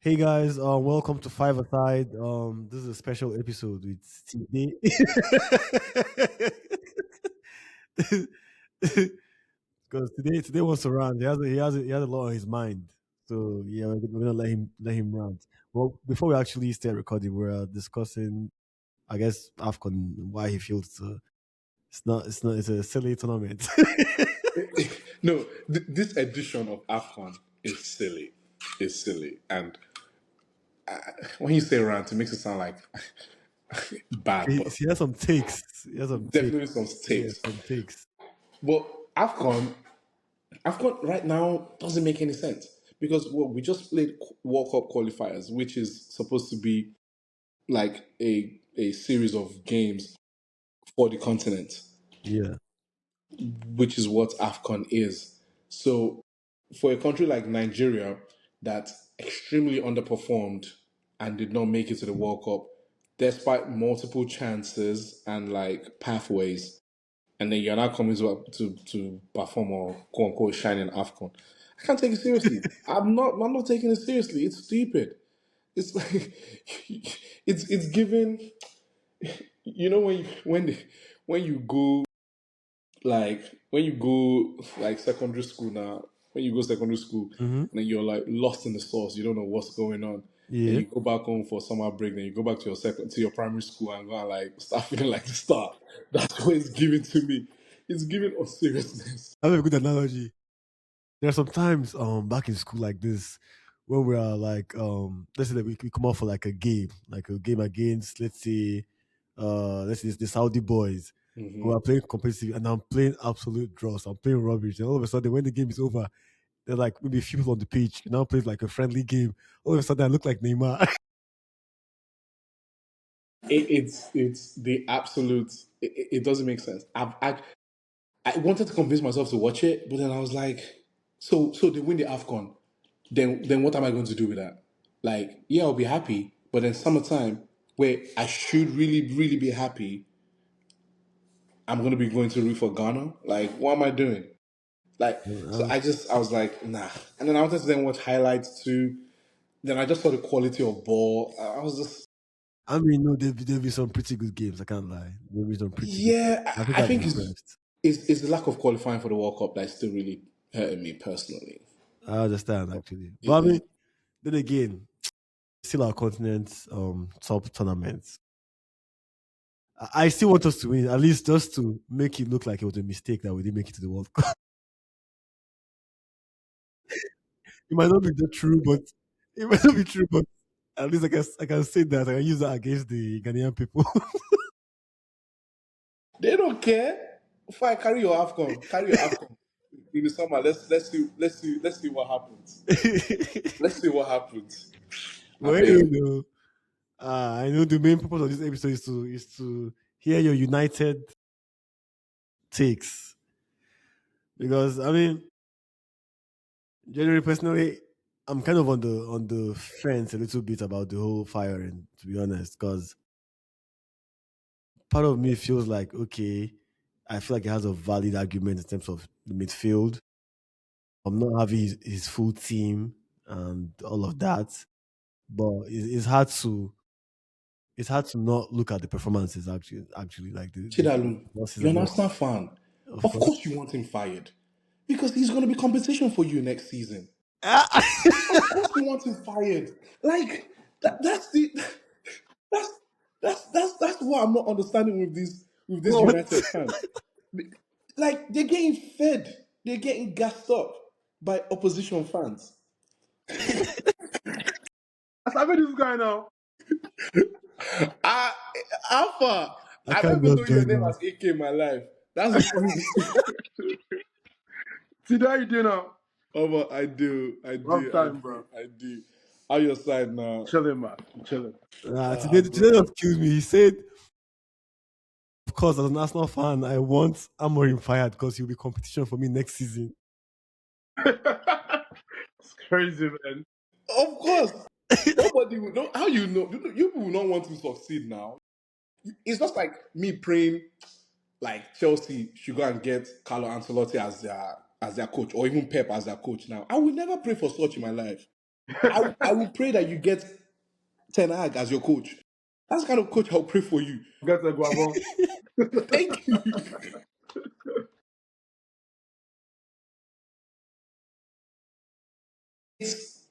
Hey guys, welcome to Five Aside. This is a special episode with today because today wants to rant. He has a lot on his mind. So yeah, we're gonna let him rant. Well, before we actually start recording, we're discussing, I guess, AFCON, why he feels it's not it's a silly tournament. No, this edition of AFCON is silly. It's silly. And when you say rant, it makes it sound like bad, but He has some takes. He has some takes. definitely some Yeah, takes. some takes. But AFCON right now doesn't make any sense because we just played World Cup qualifiers, which is supposed to be like a series of games for the continent, Yeah. which is what AFCON is. So for a country like Nigeria that extremely underperformed and did not make it to the World Cup, despite multiple chances and like pathways, and then you're not coming to perform or quote unquote shine in AFCON. I can't take it seriously. I'm not taking it seriously. It's stupid. It's like it's given when you go like secondary school now, when you go secondary school Mm-hmm. and then you're like lost in the sauce, you don't know what's going on. Then Yeah. you go back home for summer break, then you go back to your primary school and go and like start feeling like the star. That's what it's giving to me. It's giving us seriousness. I have a good analogy. There are some times back in school like this when we are like let's say that we come out for like a game against let's say it's the Saudi boys who Hmm. are playing competitive and I'm playing absolute dross. I'm playing rubbish. And all of a sudden when the game is over, there's like maybe a few people on the pitch. You now play like a friendly game. All of a sudden I look like Neymar. It's the absolute. It doesn't make sense. I wanted to convince myself to watch it, but then I was like, so they win the Afcon. Then what am I going to do with that? Like, yeah, I'll be happy, but then summertime, where I should really be happy, I'm gonna be going to root for Ghana. Like, what am I doing? Like, so I was like, nah. And then I wanted to then watch highlights too. Then I just saw the quality of ball. I was just, I mean, no, there'll be some pretty good games. I can't lie. There'll be some pretty good games. yeah, I think I I'll be think it's, impressed. it's it's the lack of qualifying for the World Cup that's still really hurting me personally. I understand actually, but I Yeah. mean, then again, still our continent's top tournaments. I still want us to win, at least just to make it look like it was a mistake that we didn't make it to the World Cup. It might not be the true, but it might not be true, but at least I can say that I can use that against the Ghanaian people. They don't care. Fine, carry your Afcon in the summer. Let's see what happens. Let's see what happens. I Well, beg. I know the main purpose of this episode is to hear your united takes because I mean, generally, personally, I'm kind of on the fence a little bit about the whole firing, to be honest, because part of me feels like okay, I feel like it has a valid argument in terms of the midfield. I'm not having his full team and all of that, but it's hard to not look at the performances actually like the Chidalu, losses you're and an all. Arsenal fan. Of Of course. course you want him fired. Because he's gonna be competition for you next season. Of course you want him fired. Like that's the that's that's what I'm not understanding with this What? United fans. Like they're getting fed, they're getting gassed up by opposition fans. As I met this guy now. I, Alpha, I I can't don't even know just your join name now. as AK in my life. That's the funny thing. See how you do now? Oh, but I do, Long time, bro. I do. How your side now? Chilling, man. Chilling. Today Bro. just killed me. He said, of course, as an Arsenal fan, I want Amorim fired because he'll be competition for me next season. It's crazy, man. Of course. Nobody will know. How you will not want to succeed now. It's just like me praying like Chelsea should go and get Carlo Ancelotti as their coach or even Pep as their coach now. I will never pray for such in my life. I will pray that you get Ten Hag as your coach. That's the kind of coach I'll pray for you. Get a guavon. Thank you. It's,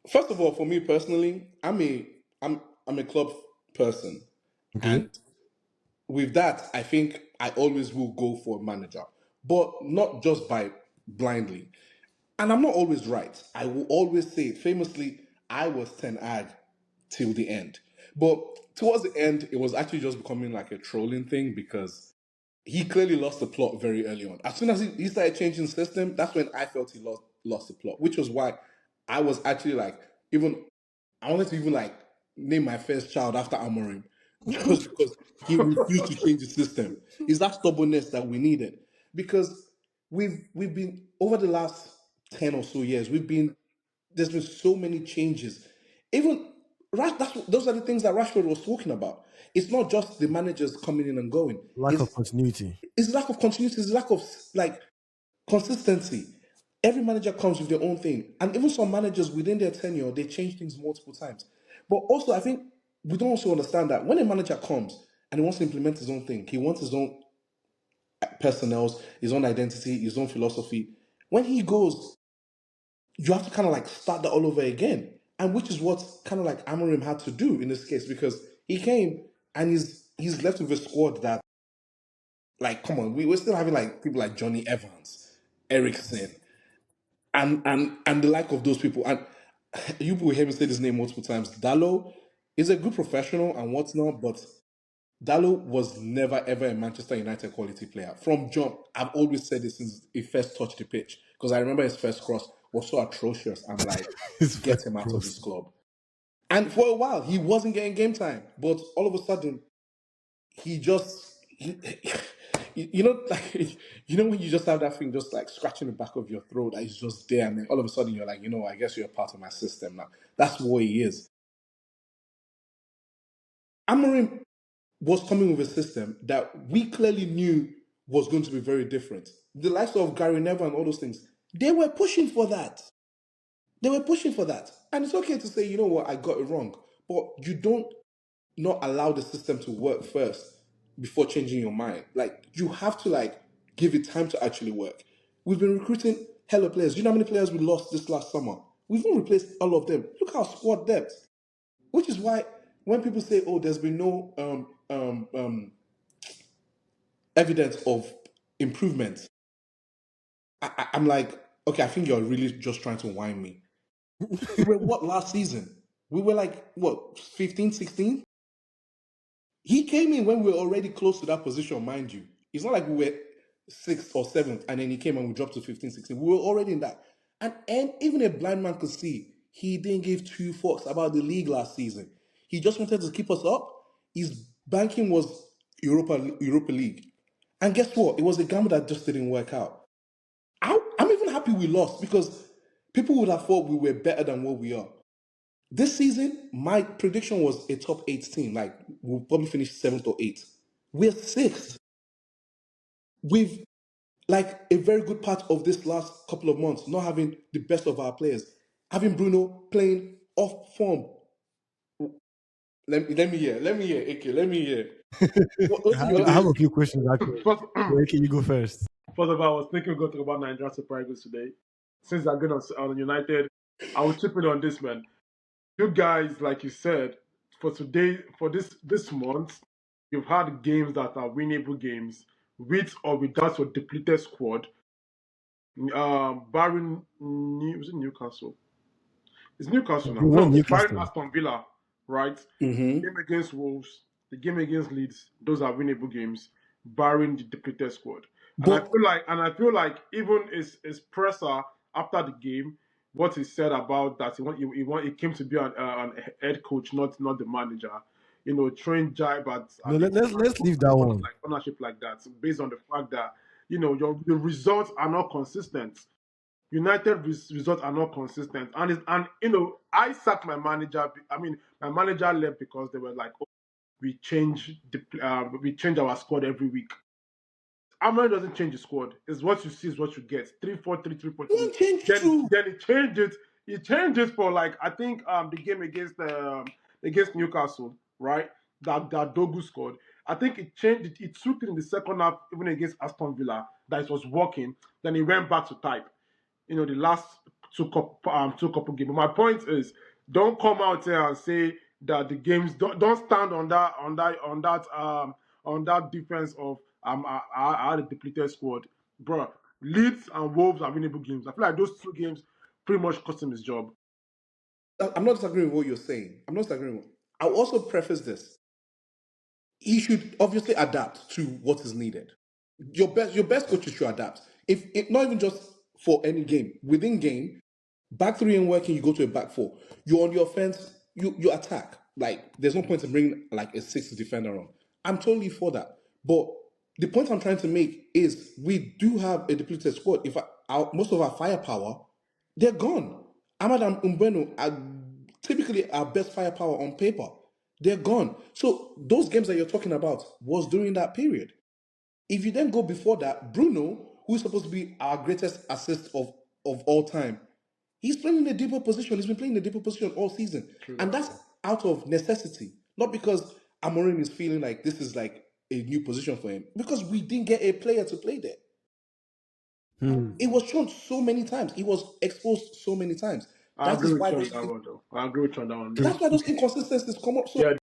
first of all, for me personally, I'm a club person, Okay. and with that, I think I always will go for a manager, but not just by blindly. And I'm not always right. I will always say, famously, I was Ten Hag till the end. But towards the end, it was actually just becoming like a trolling thing because he clearly lost the plot very early on. As soon as he started changing the system, that's when I felt he lost the plot, which was why I was actually like, even I wanted to even like name my first child after Amorim, just because he refused to change the system. It's that stubbornness that we needed. Because we've been over the last 10 or so years, there's been so many changes. Even those are the things that Rashford was talking about. It's not just the managers coming in and going. Lack of continuity. It's lack of continuity. It's lack of like consistency. Every manager comes with their own thing, and even some managers within their tenure they change things multiple times. But also, I think we don't also understand that when a manager comes and he wants to implement his own thing, he wants his own personnel, his own identity, his own philosophy. When he goes, you have to kind of like start that all over again, and which is what kind of like Amorim had to do in this case because he came and he's left with a squad that like come on, we're still having like people like Johnny Evans, Ericsson, and the like of those people. And you will hear me say this name multiple times. Dalot is a good professional and whatnot, but Dalot was never ever a Manchester United quality player. From jump, I've always said this since he first touched the pitch. Because I remember his first cross was so atrocious. I'm like, His get first him out of cross. this club. And for a while, he wasn't getting game time. But all of a sudden, he just you know like you know when you just have that thing just like scratching the back of your throat that is just there and then all of a sudden you're like, I guess you're a part of my system now. That's what he is. Amorim was coming with a system that we clearly knew was going to be very different. The likes of Gary Neville and all those things, they were pushing for that. They were pushing for that. And it's okay to say, you know what, I got it wrong. But you don't not allow the system to work first before changing your mind. Like you have to like give it time to actually work. We've been recruiting hella players. You know how many players we lost this last summer? We've not replaced all of them. Look our squad depth. Which is why when people say, "Oh, there's been no evidence of improvement," I'm like, okay, I think you're really just trying to whine me. We were what last season? We were like what 15, 16. He came in when we were already close to that position, mind you. It's not like we were sixth or seventh and then he came and we dropped to 15, 16. We were already in that. And even a blind man could see he didn't give two fucks about the league last season. He just wanted to keep us up. His banking was Europa League. And guess what? It was a gamble that just didn't work out. I'm even happy we lost because people would have thought we were better than what we are. This season, my prediction was a top 8 team. Like, we'll probably finish seventh or eighth. We're sixth. We've, like, a very good part of this last couple of months, not having the best of our players, having Bruno playing off form. Let me hear, AK, let me hear. What's I your I have take? a few questions actually. First, But okay, you go first. first of all, I was thinking we're going to talk about Nigerian Super Eagles today. Since I'm good on United, I will chip in on this, man. You guys, like you said, for today, for this month, you've had games that are winnable games, with or without your depleted squad. Barring was it Newcastle? It's Newcastle now. You won No, barring Newcastle. Aston Villa, right? Mm-hmm. Game against Wolves, the game against Leeds, those are winnable games, barring the depleted squad. And I But feel like even his presser after the game, what he said about that he came to be an head coach, not the manager. Train jibe No, at the let's leave that one. like ownership like that, based on the fact that the results are not consistent. United results are not consistent, and I sacked my manager. I mean, my manager left because they were like, "Oh, we change our squad every week." Amman doesn't change the squad. It's what you see is what you get. 3-4-3, 3-4-3. one change Then too. then he changed it He changed it for like I think the game against Newcastle, right? That Dogu scored. I think it changed it. It took it in the second half, even against Aston Villa, that it was working. Then he went back to type. The last two couple games. But my point is, don't come out here and say that the games don't stand on that defense of I had a depleted squad, bro. Leeds and Wolves are winnable games. I feel like those two games pretty much cost him his job. I'm not disagreeing with what you're saying. I'm not disagreeing. I'll also preface this. He should obviously adapt to what is needed. Your best coaches should adapt. If not even just for any game, within game, back three ain't working, you go to a back four. You're on your offense, you attack. Like there's no point in bringing like a sixth defender on. I'm totally for that. But the point I'm trying to make is we do have a depleted squad. Most of our firepower, they're gone. Ahmad and Umbreno are typically our best firepower on paper. They're gone. So those games that you're talking about was during that period. If you then go before that, Bruno, who's supposed to be our greatest assist of all time, he's playing in a deeper position. He's been playing in a deeper position all season. True And that. that's out of necessity. Not because Amorim is feeling like this is like a new position for him. Because we didn't get a player to play there. It was shown so many times. He was exposed so many times. I That agree is with why you on those that one, though. I agree with you on that one. that's why those inconsistencies come up. Yeah,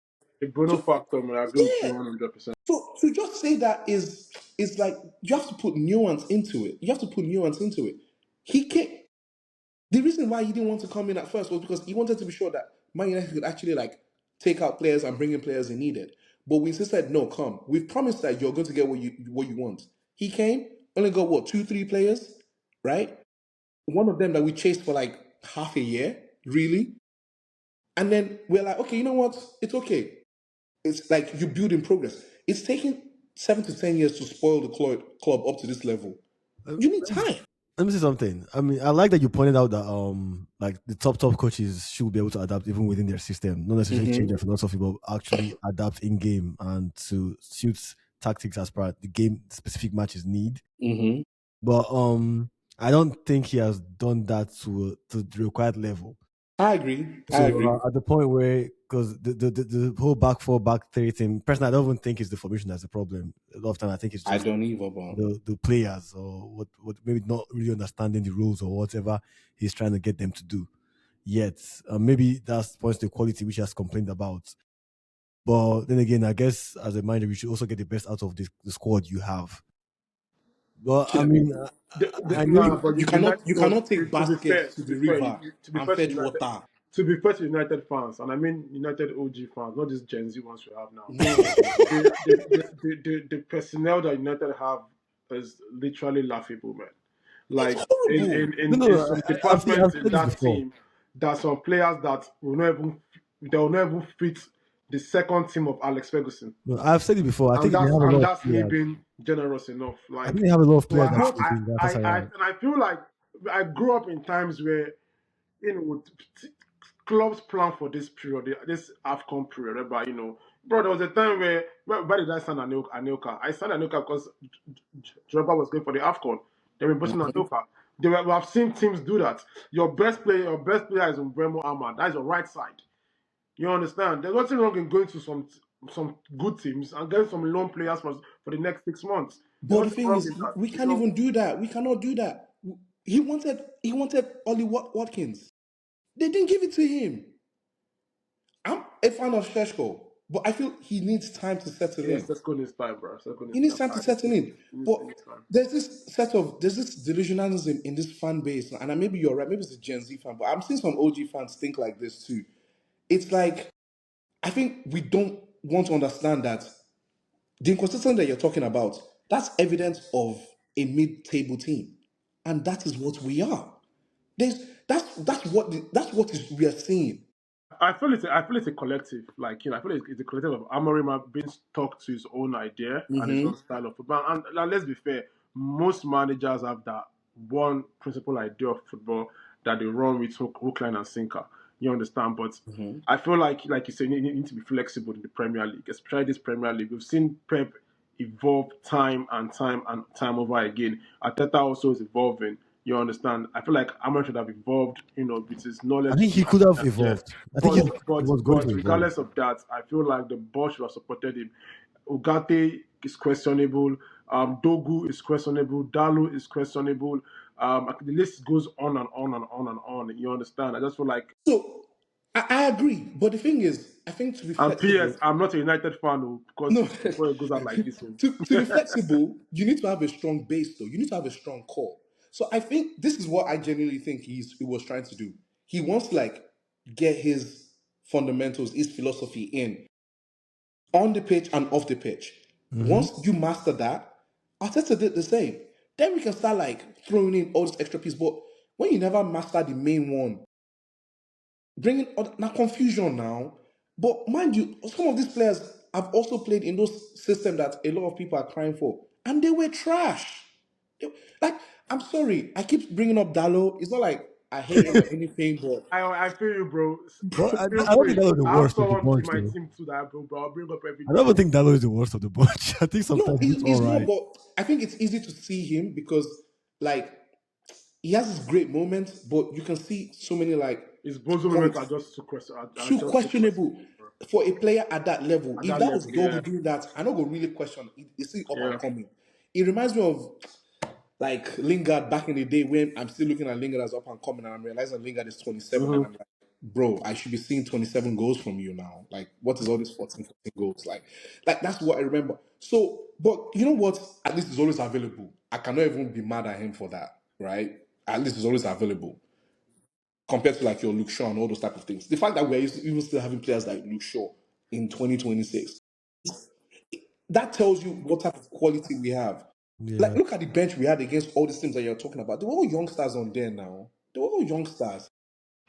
the Bruno So factor, man. I agree with yeah. you 100%. So to just say that is like you have to put nuance into it. You have to put nuance into it. He can't. The reason why he didn't want to come in at first was because he wanted to be sure that Man United could actually like take out players and bring in players he needed. But we insisted, no, come. We've promised that you're going to get what you want. He came, only got what, 2-3 players, right? One of them that we chased for like half a year, really. And then we're like, okay, you know what? It's okay. It's like you build in progress. It's taken 7 to 10 years to spoil the club up to this level. Um, You need time. Let me say something. I mean, I like that you pointed out that like the top coaches should be able to adapt even within their system, not necessarily change their philosophy, but actually adapt in game and to suit tactics as per the game specific matches need. Mm-hmm. But I don't think he has done that to the required level. I agree. I So agree. at the point where, because the whole back four, back three thing, personally, I don't even think it's the formation that's the problem. A lot of time, I think it's I just don't either, but the players or what maybe not really understanding the rules or whatever he's trying to get them to do. Yet, maybe that's points to quality which he has complained about. But then again, I guess as a manager, we should also get the best out of the squad you have. But I mean, I Nah, know. but you United. cannot you But cannot take to be fair, baskets to the river to be and fair to fetch United, water. United fans, and I mean United OG fans, not these Gen Z ones we have now. No. The personnel that United have is literally laughable, man. It's Like horrible. No, in no, some I've departments in said this that before. team, there are some players that will not even fit the second team of Alex Ferguson. No, I've said it before. I think they have a And lot of that's me players. being generous enough. I Like think they have a lot of so players that What should be in Galatasaray. and I feel like I grew up in times where clubs plan for this period, this AFCON period, whereby bro, there was a time where did I sign Anilka? I signed Anilka because Drogba was going for the AFCON. They were pushing Anilka. We have seen teams do that. Your best player is Umbremo Ahmad. That is your right side. You understand? There's nothing wrong in going to some good teams and getting some loan players for the next 6 months. There's but the nothing thing wrong is in that. we can't even do that. We cannot do that. He wanted Ollie Watkins. They didn't give it to him. I'm a fan of Sheshko, but I feel he needs time to settle Yes, in. that's good needs time, bro. That's good He needs needs time. time to settle in. But He needs time. there's this delusionalism in this fan base, and maybe you're right, maybe it's a Gen Z fan, but I'm seeing some OG fans think like this too. It's like I think we don't want to understand that the inconsistency that you're talking about, that's evidence of a mid-table team. And that is what we are. There's that's what we are seeing. I feel it's a collective. Like I feel it's a collective of Amorim being stuck to his own idea and his own style of football. And let's be fair, most managers have that one principal idea of football that they run with hook, line, and sinker. You understand? But I feel like you said, you need to be flexible in the Premier League, especially this Premier League. We've seen Pep evolve time and time over again. Arteta also is evolving. You understand? I feel like Amorim should have evolved, with his I knowledge think to he could have yeah. evolved. I think But he but was going but to evolve. regardless of that, I feel like the board should have supported him. Ugarte is questionable. Dogu is questionable. Dalot is questionable. The list goes on and on and on and on. You understand? I just feel like, So I agree, but the thing is, I think to be and PS, flexible, I'm not a United fan, because no, before it goes out like this. to be flexible, you need to have a strong base, though. You need to have a strong core. So I think this is what I genuinely think he was trying to do. He wants to like get his fundamentals, his philosophy in on the pitch and off the pitch. Hmm. Once you master that, Arteta did the same. Then we can start like throwing in all this extra piece. But when you never master the main one, bringing now confusion now. But mind you, some of these players have also played in those systems that a lot of people are crying for, and they were trash. Like, I'm sorry, I keep bringing up Dalot. It's not like I hate him or anything, but I feel you, bro. But Feel I don't think free. that was the I have worst of the someone in bunch, my though. team too that I'll bring up every I don't day. even think Dalot is the worst of the bunch. I think no, sometimes it's all he's not. right. But I think it's easy to see him because, like, he has his great moments, but you can see so many like His bozo moments are points just too question. Are too just too questionable questionable, bro. for a player at that level. At If that that was level, yeah, Dogu doing that, I don't go really question. Is he up and yeah. coming? It reminds me of like Lingard back in the day when I'm still looking at Lingard as up and coming, and I'm realizing Lingard is 27, and Mm-hmm. I'm like, bro, I should be seeing 27 goals from you now. Like, what is all this 14, 14 goals? Like that's what I remember. So, but you know what? At least it's always available. I cannot even be mad at him for that, right? At least it's always available compared to like your Luke Shaw and all those type of things. The fact that we're even still having players like Luke Shaw in 2026, that tells you what type of quality we have. Like, Yeah. look at the bench we had against all these teams that you're talking about. They were all youngsters on there now. They were all youngsters.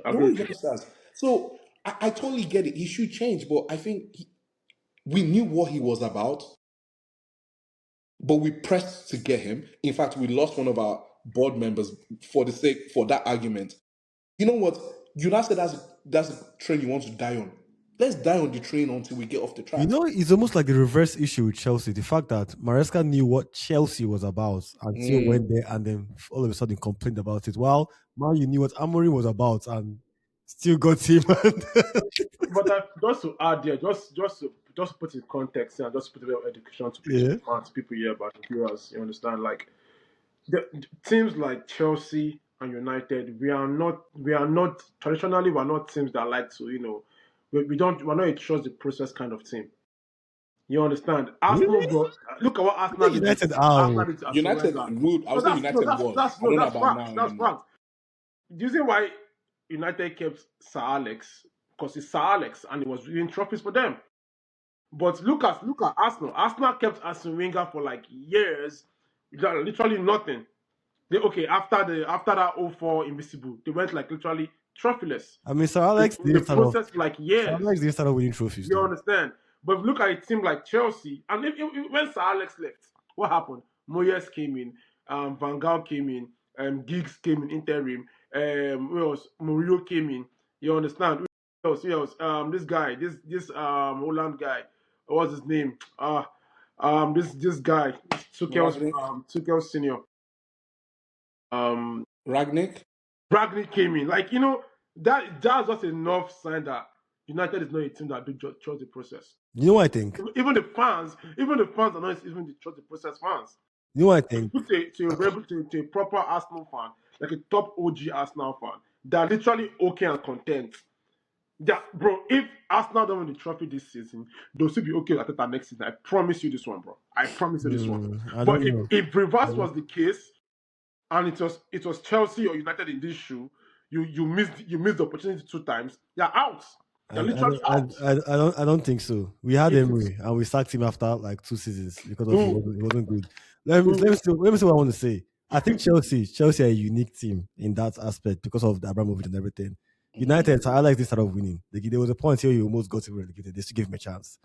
I They agree were all with you. youngsters. So I totally get it. He should change, but I think we knew what he was about, but we pressed to get him. In fact, we lost one of our board members for that argument. You know what? You now said that's a train you want to die on. Let's die on the train until we get off the You tracks. know, it's almost like the reverse issue with Chelsea. The fact that Maresca knew what Chelsea was about and still Mm. went there and then all of a sudden complained about it. While Man, you knew what Amorim was about and still got him. But just to add there, just put in context and just put a bit of education to Yeah. the fans, people here, about the viewers. You understand? Like the teams like Chelsea and United, we are not traditionally we're not teams that like to we're not a trust the process kind of team. You understand? Arsenal, Really? bro. Look at what I think Arsenal did. United are. Arsenal Oh. did to Arsene United Wenger. would. I No, would say that's no, United that's was. that's I no, don't know that's about facts. now That's anymore. facts. The reason why United kept Sir Alex because it's Sir Alex and he was winning trophies for them. But look at Arsenal. Arsenal kept Arsene Wenger for like years, literally nothing. Okay, after that 04 Invisible, they went like literally trophyless. I mean, Sir They, Alex they didn't start off. processed like Sir years. Alex didn't start off winning trophies, You though. understand? But look at a team like Chelsea, and when Sir Alex left, what happened? Moyes came in, Van Gaal came in, Giggs came in interim, who else? Mourinho came in. You understand? Who else? Who else? This guy, this Holland guy, what's his name? This guy, Ragnick. Tuchel's senior. Um, Ragnick. Bragni came in. Like, that's just enough sign that United is not a team that do trust the process. You know what I think? Even the fans are not even the trust the process fans. You know what I If think? you put to a proper Arsenal fan, like a top OG Arsenal fan, they're literally okay and content. Yeah, bro. If Arsenal don't win the trophy this season, they'll still be okay at that next season. I promise you this one, bro. I promise you this one. I But don't if know. if reverse was the case, and it was Chelsea or United in this shoe, you missed the opportunity two times. You're out. I, You're I, literally don't- out. I don't think so. We had It is Emery and we sacked him after like 2 seasons because of who he wasn't good. who Let me see what I want to say. I think Chelsea are a unique team in that aspect because of the Abramovich and everything. Mm. United, so I like this start of winning. There was a point here you almost got relegated. They still give him a chance.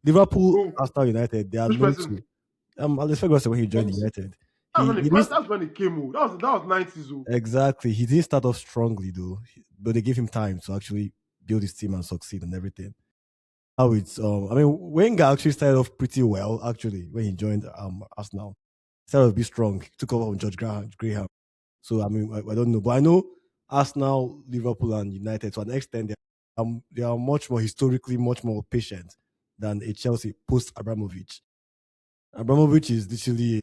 Liverpool, who Arsenal, United, they are which known person? to. Alex Ferguson when he joined Ferguson. United, That's when he it, didn't that's when it came. That was 90s. exactly. He didn't start off strongly though, but they gave him time to actually build his team and succeed and everything. How it's I mean Wenger actually started off pretty well actually when he joined Arsenal. Started to be strong. He took over from George Graham. So I mean, I don't know, but I know Arsenal, Liverpool, and United to an extent they are much more historically much more patient than a Chelsea post Abramovich. Abramovich is literally.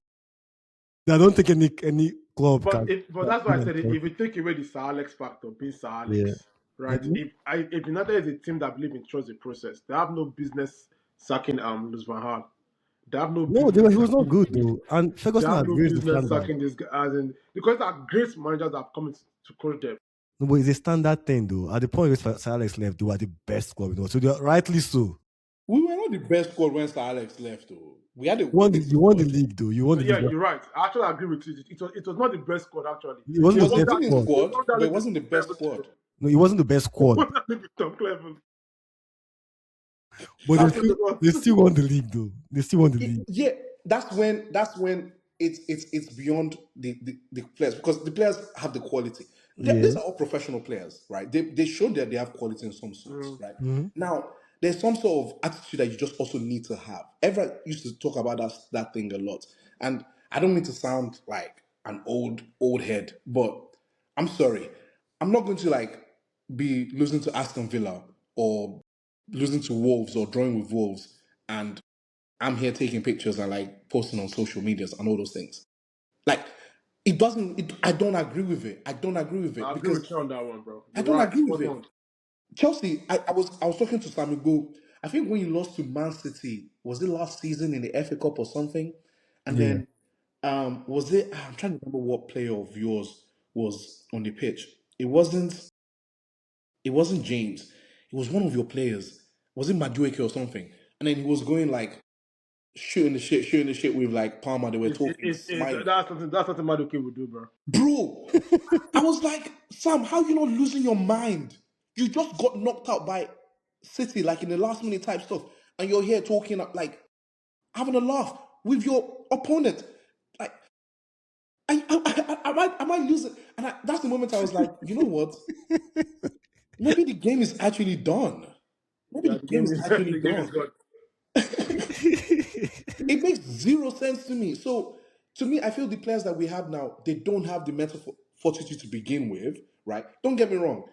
I don't think any club But can that's why beat I them. said if you take away the Sir Alex factor, being Sir Yeah. Alex, right? Mhm. If United is a team that believe in trust the process, they have no business sacking Luis Van Gaal. They have no No, business he was not sacking. good though, and They Ferguson have had no raised the business standard. sacking this guy, as in because there are great managers that have come to coach them. No, but it's a standard thing though. At the point where Sir Alex left, they were the best club in the world. So they are rightly so. We were not the best squad when Sir Alex left, though. We had a quality You won the squad. league though. You won the Yeah, league. you're right. I actually agree with you. It was not the best squad actually. It It wasn't They the was a won best that. winning squad. They squad, won that but it league with wasn't the Tom best Cleverley. squad. No, it wasn't the best They squad. won that league with Tom Cleverley. But That's what it they was. still won the league though. They still won the league. Yeah, that's when it's beyond the players, because the players have the quality. These Yeah. are all professional players, right? They show that they have quality in some sorts, Mm. right? Mm-hmm. Now there's some sort of attitude that you just also need to have. Everyone used to talk about that thing a lot, and I don't mean to sound like an old head, but I'm sorry, I'm not going to like be losing to Aston Villa or losing to Wolves or drawing with Wolves and I'm here taking pictures and like posting on social medias and all those things. Like, it doesn't. I don't agree with it. I don't agree with it I agree because with you on that one, bro. I You're don't right. agree with Spot it. on. Chelsea. I was talking to Sammy Go. I think when you lost to Man City, was it last season in the FA Cup or something? And Yeah. then was it? I'm trying to remember what player of yours was on the pitch. It wasn't. It wasn't James. It was one of your players. Was it Madueke or something? And then he was going like shooting the shit with like Palmer. They were talking, smiling. That's something Maduke would do, bro. Bro, I was like, Sam, how you not losing your mind? You just got knocked out by City, like in the last minute type stuff, and you're here talking like having a laugh with your opponent. Like, am I losing? And that's the moment I was like, you know what? Maybe the game is actually done. Maybe Yeah, the game is actually the game is done. good. It makes zero sense to me. So to me, I feel the players that we have now, they don't have the mental fortitude to begin with, right? Don't get me wrong.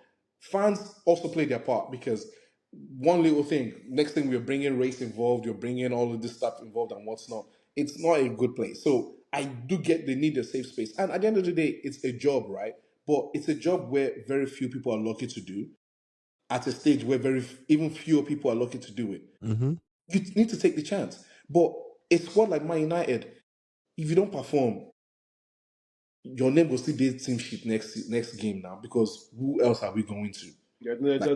Fans also play their part because one little thing, next thing we're bringing race involved, you're bringing all of this stuff involved and what's not. It's not a good place. So I do get they need a safe space. And at the end of the day, it's a job, right? But it's a job where very few people are lucky to do at a stage where even fewer people are lucky to do it. Mm-hmm. You need to take the chance. But a squad like Man United, if you don't perform, your name will still be team sheet next game now because who else are we going to? There's no, Like,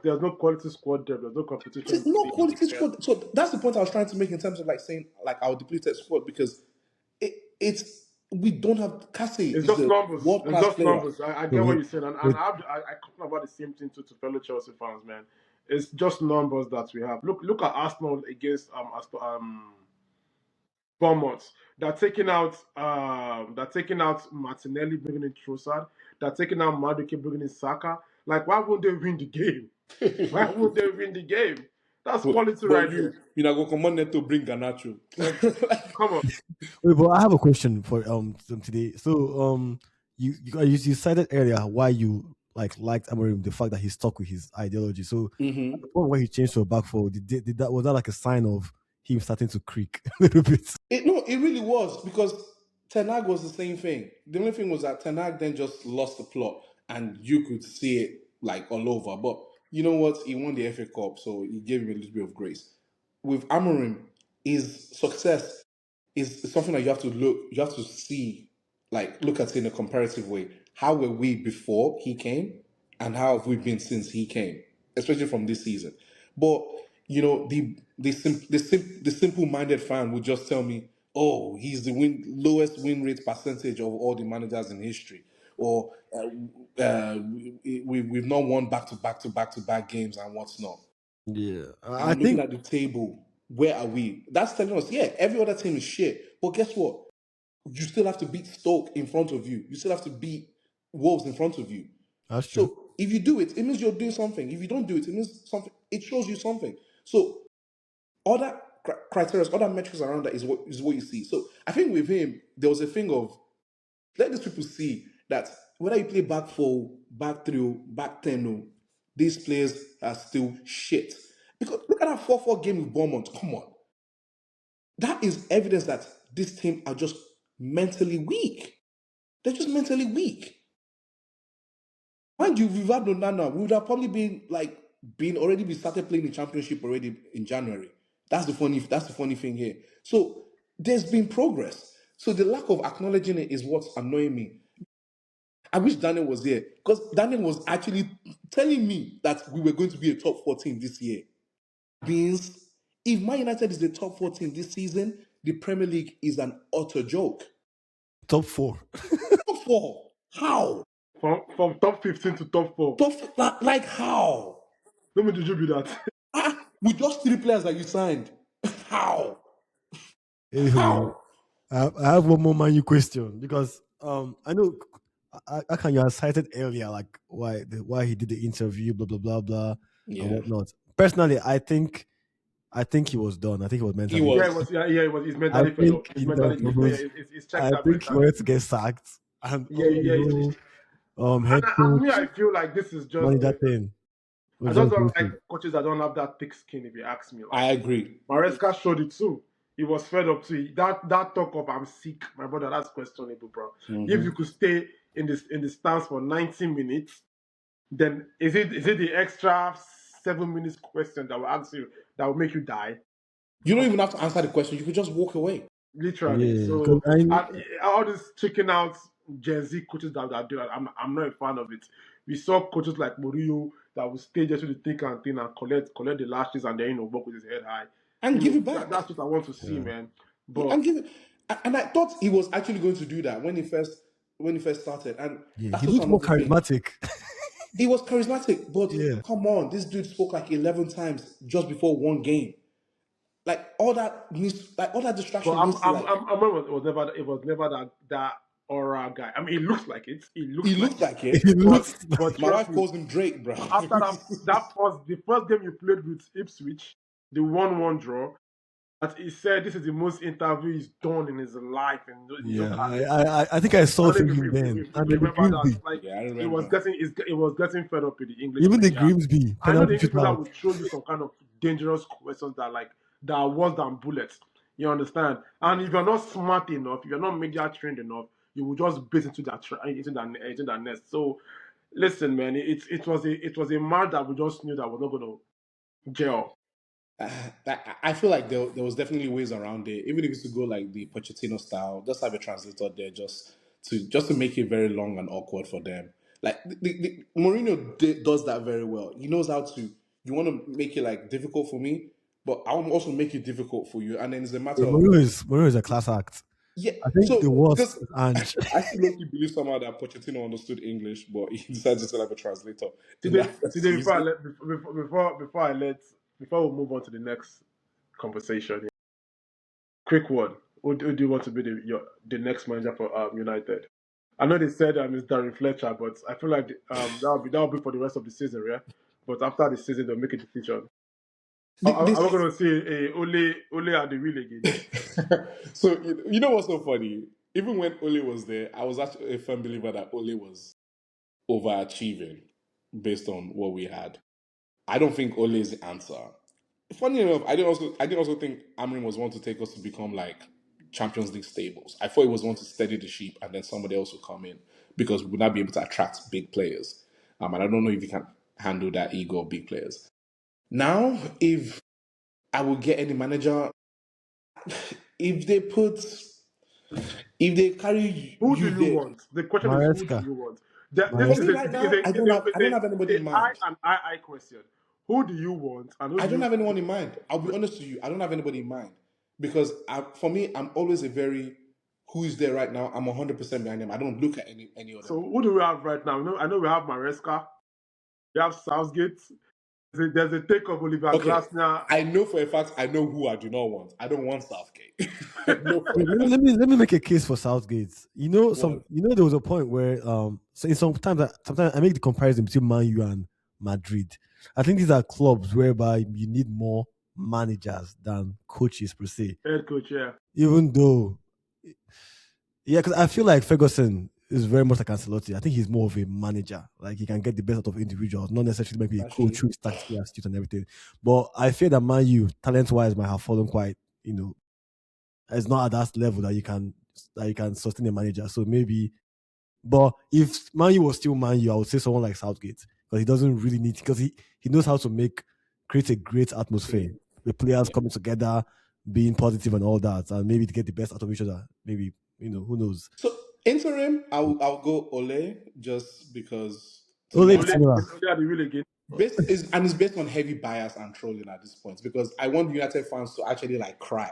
there's no quality squad depth. There's no competition there's to no be quality declared. squad. So that's the point I was trying to make in terms of like saying like our depleted squad because it's we don't have Cassie It's is just a numbers. world It's class just player. numbers. I So get what you're saying, and with I complain about the same thing to fellow Chelsea fans, man. It's just numbers that we have. Look at Arsenal against Bournemouth. They're taking out Martinelli, bringing in Trossard. They're taking out Madueke, bringing in Saka. Like, why won't they win the game? Why won't they win the game? That's quality But right you there. you know go come on net to bring Ganacho. Like, come on. wait, but I have a question for today. So you cited earlier why you liked Amorim, the fact that he stuck with his ideology. So at the hmm point where he changed to a back four, did that was that like a sign of him starting to creak a little bit? No, it really was because Ten Hag was the same thing. The only thing was that Ten Hag then just lost the plot, and you could see it like all over. But you know what? He won the FA Cup, so he gave him a little bit of grace. With Amorim, his success is something that you have to look, you have to see, like look at it in a comparative way. How were we before he came, and how have we been since he came, especially from this season? But you know, the simple-minded fan would just tell me, "Oh, he's the lowest win rate percentage of all the managers in history," or we've not won back to back games and what's not. Yeah, And I I'm looking think at the table. Where are we? That's telling us, yeah, every other team is shit. But guess what? You still have to beat Stoke in front of you. You still have to beat Wolves in front of you. that's true. So if you do it, it means you're doing something. If you don't do it, it means something. It shows you something. So other criteria, other metrics around that is what you see. So I think with him, there was a thing of Let these people see that whether you play back four, back three, back 10, these players are still shit. Because look at that 4-4 game with Bournemouth. Come on. That is evidence that this team are just mentally weak. They're just mentally weak. Mind you, we've had Nana, we would have probably been already be started playing the championship already in January. That's the funny thing here. So there's been progress. So the lack of acknowledging it is what's annoying me. I wish Daniel was here because Daniel was actually telling me that we were going to be a top 14 this year. Means if Man United is the top 14 this season, the Premier League is an utter joke. Top 4. Top four? How? From top 15 to top 4. Like how? Let me distribute that. With just 3 players that you signed. How? Anyway, How? I have one more Man question because I know I can you had cited earlier like why he did the interview, blah blah blah blah and Yeah. whatnot. Personally, I think he was done. I think he was He mentally. Yeah, was. it was. Yeah, it was. He's I mentally fed up. think He's he no, mentally. he Yeah, was. it's I checked out think he mentally. wanted to get sacked and Yeah, yeah. head And me, coach I feel like this is just. manager thing I was just just don't like bullshit. coaches that don't have that thick skin. If you ask me, like I agree. Maresca showed it too. He was fed up too. That talk of I'm sick, my brother. That's questionable, bro. If you could stay in the stance for 90 minutes, then is it the extra 7 minutes question that will ask you that will make you die? You don't even have to answer the question. You could just walk away. Literally. Yeah, because So all these chicken out Gen Z coaches that are doing, I'm not a fan of it. We saw coaches like Mourinho that will stay just with the thick and thin and collect the lashes and then walk with his head high. And give it back. That's what I want to see, yeah, man. Yeah, But and give it. And I thought he was actually going to do that when he first started. And yeah, that's he also looked more another thing. charismatic. He was charismatic, but Yeah, come on, this dude spoke like 11 times just before one game. Like all that distraction needs to like. I'm it was never that aura guy. I mean, he looks like it. He He looks like looked it. like he it, but looks. But my trust wife me, calls him Drake, bro. after the first game you played with Ipswich, the 1-1 draw, that he said this is the most interview he's done in his life in those Yeah, career. I think I I saw don't it know from if him then, you and then the remember that. Grimsby, Like Yeah, I he was remember. getting fed up with the English even the media. Grimsby I know the penalty English media shootout. would throw you some kind of dangerous questions that are worse than bullets. You understand? And if you're not smart enough, if you're not media trained enough, you will just base into that nest. So listen, man, it was a match that we just knew that was not going to gel. I feel like there was definitely ways around it. Even if it's to go like the Pochettino style, just have a translator there, just to make it very long and awkward for them. Like Mourinho does that very well. He knows how to. You want to make it like difficult for me, but I will also make it difficult for you. And then it's a Yeah, matter of Mourinho is a class act. yeah. I think the So worst because is Ange. I still don't believe somehow that Pochettino understood English, but he decided to set up a translator in Today, that first today season. before we move on to the next conversation, quick one. Who do you want to be the next manager for United? I know they said it's Darren Fletcher, but I feel like that'll be for the rest of the season, yeah. But after the season, they'll make a decision. Are we This going to see a Ole at the wheel again? so you know what's so funny? Even when Ole was there, I was actually a firm believer that Ole was overachieving based on what we had. I don't think Ole is the answer. Funny enough, I didn't also think Amorim was one to take us to become like Champions League stables. I thought he was one to steady the sheep and then somebody else would come in because we would not be able to attract big players. And I don't know if he can handle that ego of big players. Now, if I would get any manager, if they put if they carry Who do you you there, want? The question is, who do Maresca. you want? for This me is Maresca. right now, I don't have anybody in mind. an I question. Who do you want, and who I do don't you have think? anyone in mind. I'll be honest to you. I don't have anybody in mind because for me, I'm always a very who is there right now. I'm 100% behind them. I don't look at any other So people. who do we have right now? I know we have Maresca. We have Southgate. There's a take of Oliver Okay, Glasner. I know for a fact. I know who I do not want. I don't want Southgate. I know for Wait, a fact. let me make a case for Southgate. One. There was a point where so in sometimes I make the comparison between Man U and Madrid. I think these are clubs whereby you need more managers than coaches per se. Head coach, yeah. Even though Yeah, because I feel like Ferguson is very much like Ancelotti. I think he's more of a manager. Like he can get the best out of individuals, not necessarily maybe a That's true. coach who is tactically astute and everything. But I feel that Man U, talent wise, might have fallen quite. It's not at that level that you can sustain a manager. So maybe, but if Man U was still Man U, I would say someone like Southgate because he doesn't really need because he knows how to create a great atmosphere True. with players Yeah. coming together, being positive and all that, and maybe to get the best out of each other. Maybe who knows. So interim, I'll go Ole just because to me Ole I is Only, like similar. only at the wheel again. it's based on heavy bias and trolling at this point because I want United fans to actually like cry.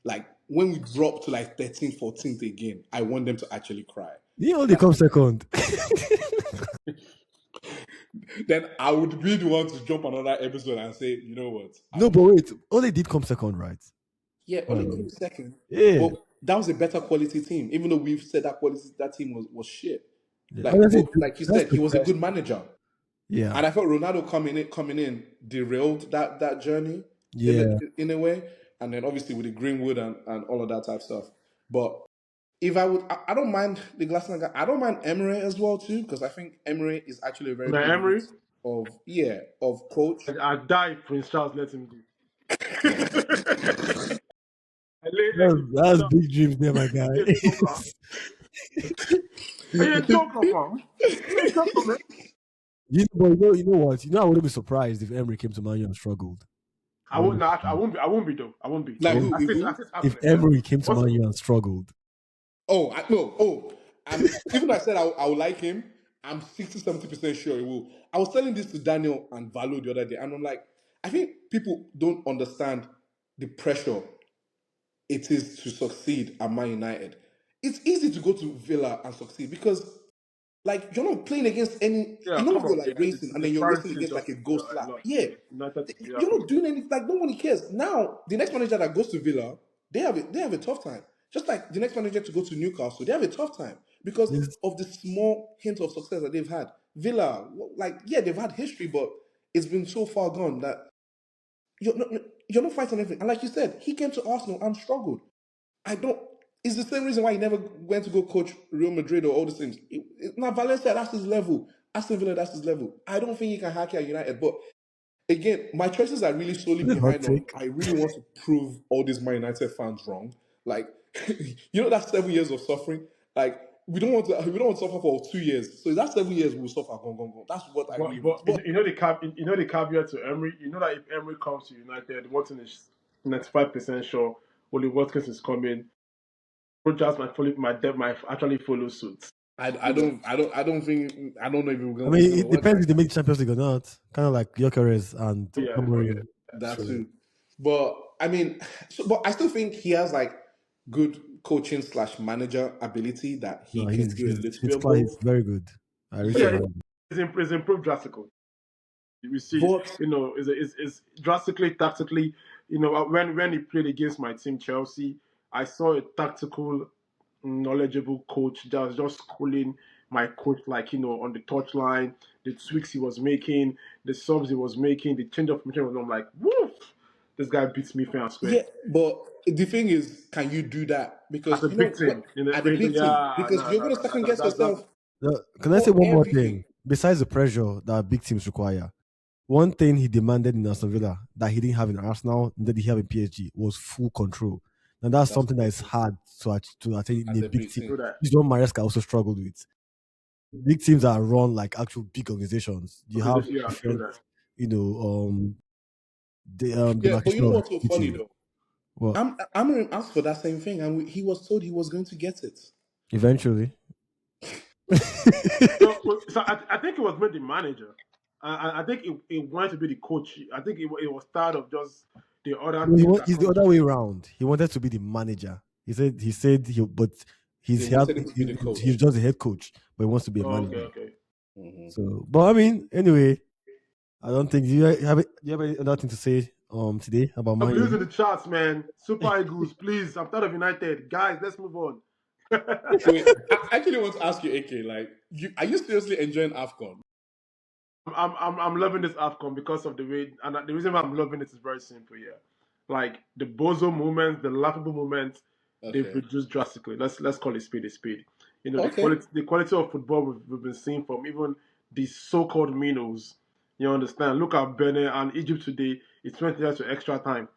Like when we drop to like 13th, 14th again, I want them to actually cry. He only That's comes second. then I would be the one to jump another episode and say, you know what? No, but wait, Ole did come second, right? Yeah, Oh, only came second. yeah. But that was a better quality team, even though we've said that team was shit. Yeah. Like, Honestly, but like you that's said, the he was a best. good manager. Yeah. And I thought Ronaldo coming in derailed that journey Yeah. in a way. And then obviously with the Greenwood and all of that type of stuff. But if I don't mind the Glassner guy. I don't mind Emery as well too, because I think Emery is actually a very Now, good Emery, mix of coach. I die if Prince Charles let him go. I lay egg That's, in Prince that's Charles. big dreams there, my guy. Are you a joker? Are you a joker, fam? Are you a joker, man? But you know what? I wouldn't be surprised if Emery came to Man U and struggled. I I wouldn't won't. be No, I surprised. won't be. I won't be though. I won't be. Like If, who? With I who? see it if happening. Emery came to What's Man U and struggled, Oh, no. Oh, and even though I said I would like him, I'm 60-70% sure he will. I was telling this to Daniel and Valo the other day, and I'm like, I think people don't understand the pressure it is to succeed at Man United. It's easy to go to Villa and succeed because, like, you're not playing against any. Yeah, You know, come you're on. like Yeah, racing, the and then you're racing disparity is against like just a ghost a lap. lot. Yeah, United, yeah, you're come not on. doing anything. Like, no one cares. Now, the next manager that goes to Villa, they have a tough time. Just like the next manager to go to Newcastle, they have a tough time because this of the small hint of success that they've had. Villa, like, yeah, they've had history, but it's been so far gone that you're not fighting anything. And like you said, he came to Arsenal and struggled. I don't. It's the same reason why he never went to go coach Real Madrid or all these things. Now Valencia, that's his level. Aston Villa, that's his level. I don't think he can hack at United. But again, my choices are really solely is a hot behind on. take. I really want to prove all these Man United fans wrong. Like, that's 7 years of suffering. Like, we don't want to suffer for 2 years. So that's 7 years we'll suffer. Go, go, go. That's what I really But want. But the caveat to Emery. You know that if Emery comes to United, Watson is 95% sure. Oli Watkins is coming. Rogers might actually follow suit. I You know. don't I don't I don't think I don't know if I it's mean, gonna it work depends like if they that. make the Champions League or not. Kind of like Gyökeres and Yeah, oh yeah. Amorim. That So too. But I mean, but I still think he has like good coaching slash manager ability that he no, can he's do a he's little he's bit of quite both. he's very good. I rate him Yeah, Yeah, highly. it's improved drastically. We see, but is drastically tactically. When he played against my team Chelsea, I saw a tactical, knowledgeable coach that was just schooling my coach, like on the touchline, the tweaks he was making, the subs he was making, the change of formation was. I'm like, woof, this guy beats me fair and square. yeah, but the thing is, can you do that? As Because a big team, at a big team, yeah, because no, you're no, gonna no, second no, guess yourself Can I say for one more everything. thing? Besides the pressure that big teams require, one thing he demanded in Aston Villa that he didn't have in Arsenal, that he have in PSG, was full control. And that's That's something that is hard to attain in as a a big big team. so team. that This is what Maresca also struggled with. Big teams that run like actual big organizations. You okay, have yeah, true different, that. you know, Yeah, but you demarcation know of what's so funny duty. though? Well, Amorim asked for that same thing, and he was told he was going to get it. eventually. So I think it was made the manager. I think it wanted to be the coach. I think it was tired of just the other No, things that he's the comes. other way around. He wanted to be the manager. But They he's wanted him to be the he's coach. just the head coach, but he wants to be a Oh, okay, manager. okay. Mhm. So, but I mean, anyway, I don't think do you have any other thing to say today about I'm Man losing U? the charts, man. Super Eagles, please. I'm tired of United, guys. Let's move on. Wait, I actually want to ask you, AK, like, are you seriously enjoying AFCON? I'm loving this AFCON because of the way, and the reason why I'm loving it is very simple. Yeah, like the bozo moments, the laughable moments. they've Okay. reduced drastically. Let's call it spade a spade. You know, Okay. the quality of football we've been seeing from even the so-called minnows. You understand? Look at Benin and Egypt today. It's 20 years to extra time.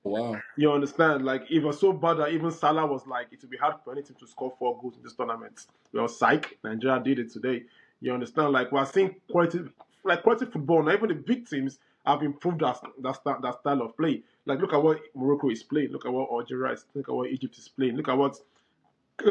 Wow. You understand? Like it was so bad that even Salah was like, it would be hard for any team to score 4 goals in this tournament. Well, psych, Nigeria did it today. You understand? Like we're seeing quality football. Now even the big teams have improved that style of play. Like look at what Morocco is playing. Look at what Algeria is. Look at what Egypt is playing. Look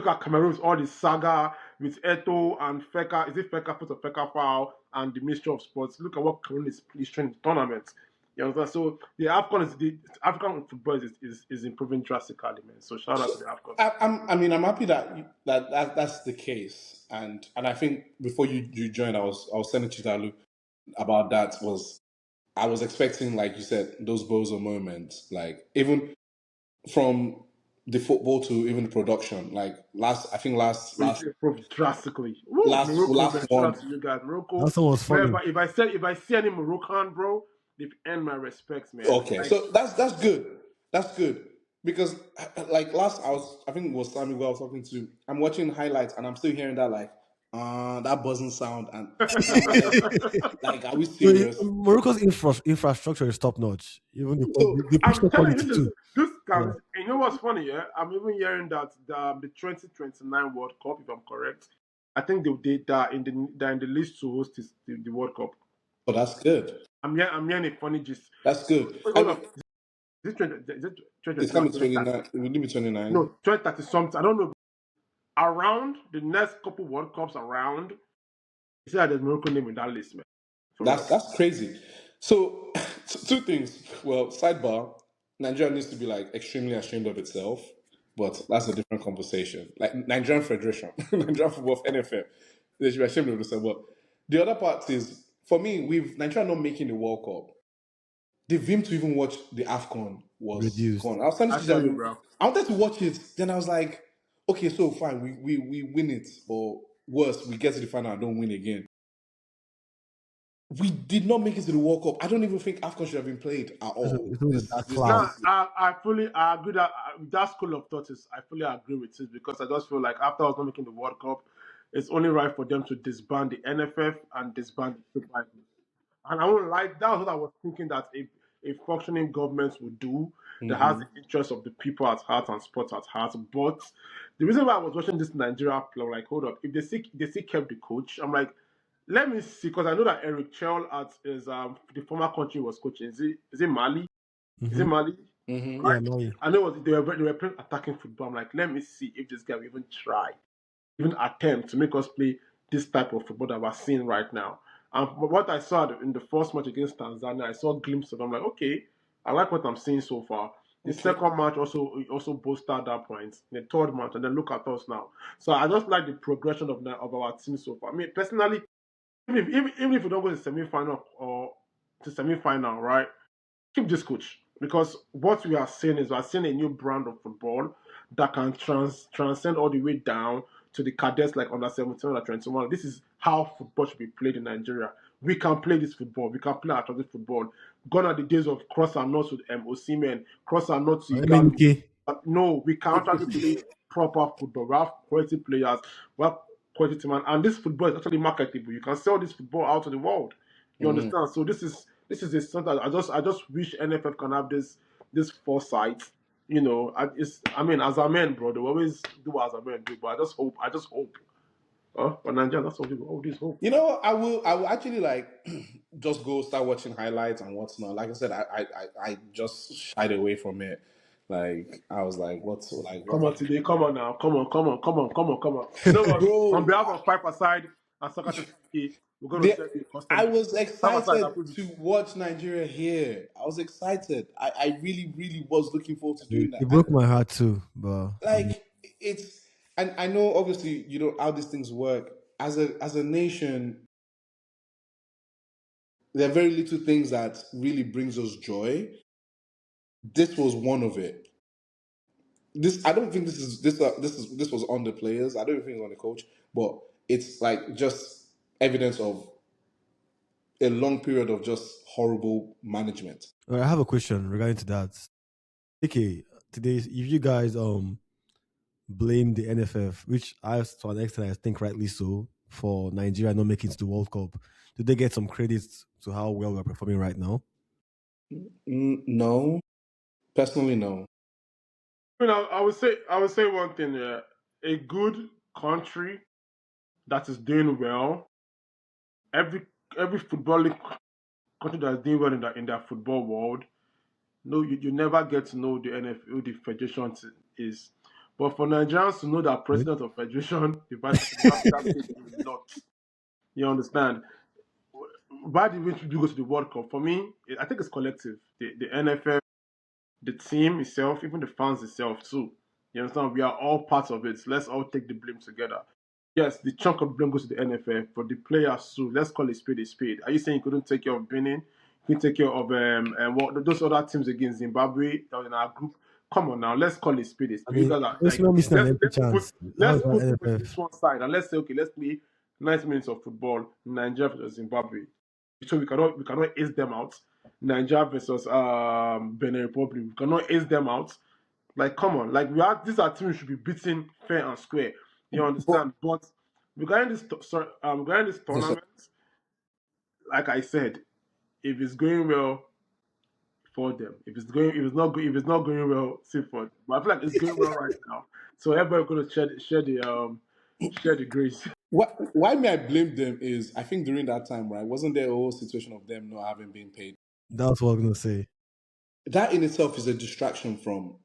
at Cameroon's all the saga with Eto and Feka. Is it Feka put a Feka foul and the Ministry of Sports? Look at what Cameroon is trying in the tournament. You understand? So the African football is improving drastically, man. So shout out So to the Afcon. I mean, I'm happy that, that's the case, and I think before you joined, I was telling Chitalu about that. Was I was expecting, like you said, those bozo moments, like even from the football to even the production. Like last, I think It's improved drastically. Woo, Morocco, last man. Shout one. out to you guys. That Morocco, song was funny. wherever if I see any Moroccan, bro, they've earned my respects, man. Okay, Like so that's good. That's good because like last, I think it was Sammy who I was talking to. I'm watching highlights and I'm still hearing that, like that buzzing sound, and I'm like, are we So serious? Morocco's infrastructure is top notch. Even So the push I'm the telling you, quality too. this Yeah. can. You know what's funny? Yeah, I'm even hearing that the 2029 World Cup, if I'm correct, I think they're in the list to host the World Cup. so that's good. I'm hearing a funny gist. That's good. Wait, I hold mean, up, is it it's 2029, coming 2030? 29. It will be 29. No, 2030 something. I don't know. Around the next couple World Cups around, you see that there's Morocco name in that list, man. For real. That's crazy. So, two things. Well, sidebar: Nigeria needs to be like extremely ashamed of itself, but that's a different conversation. Like Nigerian Federation, Nigerian Football NFF, they should be ashamed of themselves. But the other part is, for me, with Nigeria not making the World Cup, the vim to even watch the AFCON was Reduced. gone. I was telling I feel you, Chijalu, bro. I wanted to watch it. Then I was like, okay, so fine, we win it, or worse, we get to the final and don't win again. We did not make it to the World Cup. I don't even think AFCON should have been played at all. It's always a This dark this cloud. Now, this I agree that that school of thought is I fully agree with it because I just feel like after us not making the World Cup, it's only right for them to disband the NFF and disband the Super Eagles. And I won't like that was what I was thinking that a functioning government would do that has hmm the interest of the people at heart and sports at heart. But the reason why I was watching this Nigeria play, I'm like, hold up, if they still kept the coach, I'm like, let me see, because I know that Eric Chell at his the former country he was coaching. Is it Mali? Is it Mm-hmm. Mali? hmm Yeah, Right? no. I know they were playing attacking football. I'm like, let me see if this guy will even try, even attempt to make us play this type of football that we're seeing right now. And what I saw in the first match against Tanzania, I saw a glimpse of. I'm like, okay, I like what I'm seeing so far. The Okay. second match also boosted that point. The third match, and then look at us now. So I just like the progression of our team so far. I mean, personally, even if we don't go to semi-final or to semi-final, right? Keep this coach because what we are seeing is we are seeing a new brand of football that can transcend all the way down to the cadets like under 17, under 21. This is how football should be played in Nigeria. We can play this football. We can play attractive football. Gone are the days of cross and not with Osimhen, cross and not to Igalo. MNK. No, we can actually play proper football. We have quality players. We have quality team, and this football is actually marketable. You can sell this football out to the world. You hmm understand? So this is a something I just wish NFF can have this foresight. You know, I mean, as a man, bro, they always do as a man do. But I just hope. For Nigeria, that's what we always hope. You know, I will actually like just go start watching highlights and what's not. Like I said, I just shied away from it. Like I was like, Come what on are today, come on now, come on, come on, come on, come on, come on. You know what? On bro? behalf of Five Aside and Soccer we're going to The, set the I custom. was Five Aside, I excited put to watch Nigeria here. I was excited. I really, really was looking forward to doing that. It And broke my heart too, but like it's, and I know obviously you know how these things work. As a nation, there are very little things that really brings us joy. This was one of it. This I don't think this was on the players. I don't think it's on the coach, but it's like just evidence of a long period of just horrible management. I have a question regarding to that. Okay, today if you guys blame the NFF, which I, to an extent, I think rightly so, for Nigeria not making it to the World Cup. Did they get some credit to how well we're performing right now? No, personally, no. I would say one thing. A good country that is doing well, every every footballing country that is doing well in their football world, no, you never get to know the NF who the federation is. But for Nigerians to know that Good. president of federation, the vice president, that takes a lot. You understand? Why did we go to the World Cup? For me, I think it's collective. The NFL, the team itself, even the fans itself too. You understand? We are all part of it. Let's all take the blame together. Yes, the chunk of blame goes to the NFF, but the players too. Let's call it spade a spade. Are you saying you couldn't take care of Benin? You can take care of and what those other teams against Zimbabwe that were in our group? Come on now, let's call it spade a I spade. You mean, guys are like Osimhen missing an empty chance. How let's is put that everything NFF? to one side and let's say okay, let's play 90 minutes of football, Nigeria versus Zimbabwe. So we cannot ace them out. Nigeria versus Benin Republic. We cannot ace them out. Like, come on, like these are teams should be beaten fair and square. You But understand? But regarding this no, sir. tournament, like I said, if it's going well for them, if it's not going well, see for them. But I feel like it's going well right now. So everybody gonna share the grace. Why may I blame them is I think during that time, right, wasn't there a whole situation of them not having been paid? That's what I'm gonna say. That in itself is a distraction from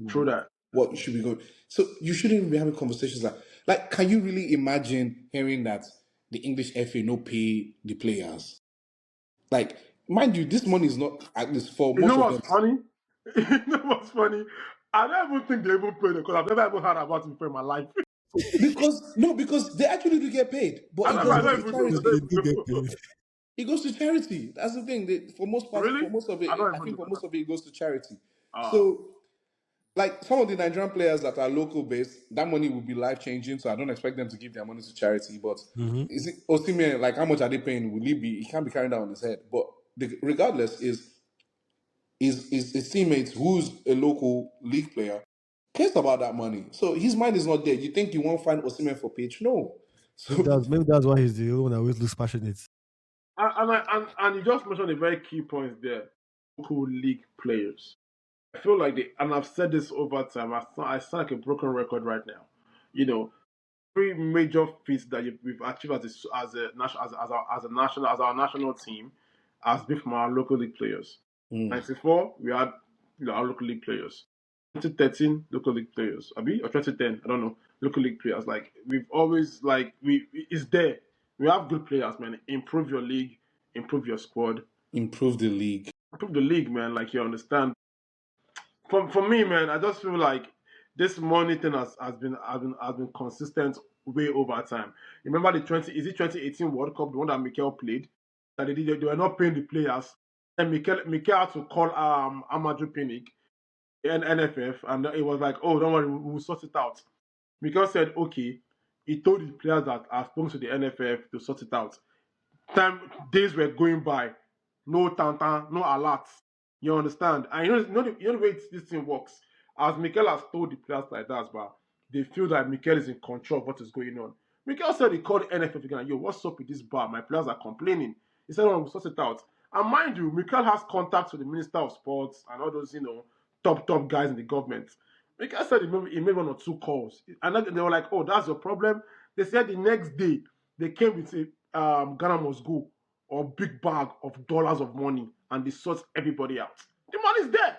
True that. what should be going. So you shouldn't even be having conversations like, can you really imagine hearing that the English FA no pay the players? Like, mind you, this money is not at least for You most know of them. what's funny? You know what's funny? I don't even think they even played it because I've never even heard about it in my life. Because they actually do get paid, but I it don't, just I goes don't to even know. I They, charity. they don't do even get know. paid. It goes to charity. That's the thing. For most part, Really? for most of I it, don't I even think know for that. most of it, it goes to charity. Ah, So, like some of the Nigerian players that are local based, that money will be life changing. So I don't expect them to give their money to charity. But Hmm. is it Osimhen? Like how much are they paying? Will he be? He can't be carrying that on his head. But regardless, is his teammates who's a local league player cares about that money. So his mind is not there. You think you won't find Osimhen for pitch? No. Maybe So that's why he's the only one that always looks passionate. and you just mentioned a very key point there. Local league players. I feel like and I've said this over time. I sound like a broken record right now. You know, three major feats that we've achieved as our national team has been from our local league players. mm, 94, we had our local league players. 2013, local league players. Abi or 2010, I don't know. Local league players. Like we've always like it's there. We have good players, man. Improve your league, improve your squad, improve the league. improve the league, man. Like you understand. For me, man, I just feel like this money thing has been consistent way over time. Remember the 2018 World Cup, the one that Mikel played, that they were not paying the players, and Mikel had to call Amadou Pinnick, and NFF, and it was like, oh, don't worry, we'll sort it out. Mikel said, okay, he told the players that I've spoken to the NFF to sort it out. Days were going by, no tantan, no alerts. You understand? And you know the way this thing works. As Mikel has told the players like that, but they feel that Mikel is in control of what is going on. Mikel said he called the NFF again, yo, what's up with this bar? My players are complaining. He said, oh, we'll sort it out. And mind you, Mikel has contacts with the Minister of Sports and all those, top guys in the government. Mikel said he made one or two calls. And then they were like, oh, that's your problem. They said the next day they came with a Ghana must go or big bag of dollars of money and they sort everybody out. The money is there.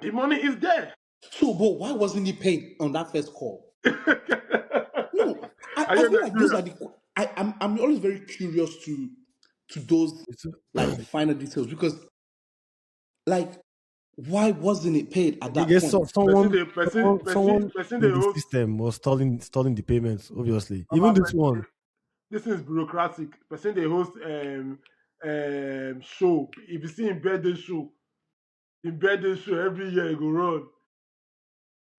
The money is there. So, but why wasn't he paid on that first call? No, Are I you in feel like those Nigeria? are I'm always very curious to those It's, like finer details because like why wasn't it paid at I that guess point? Person someone, they person person someone person they in the host system was stalling the payments. Obviously, even about this person one. this is bureaucratic. Person they host show. If you see in birthday show every year it go run.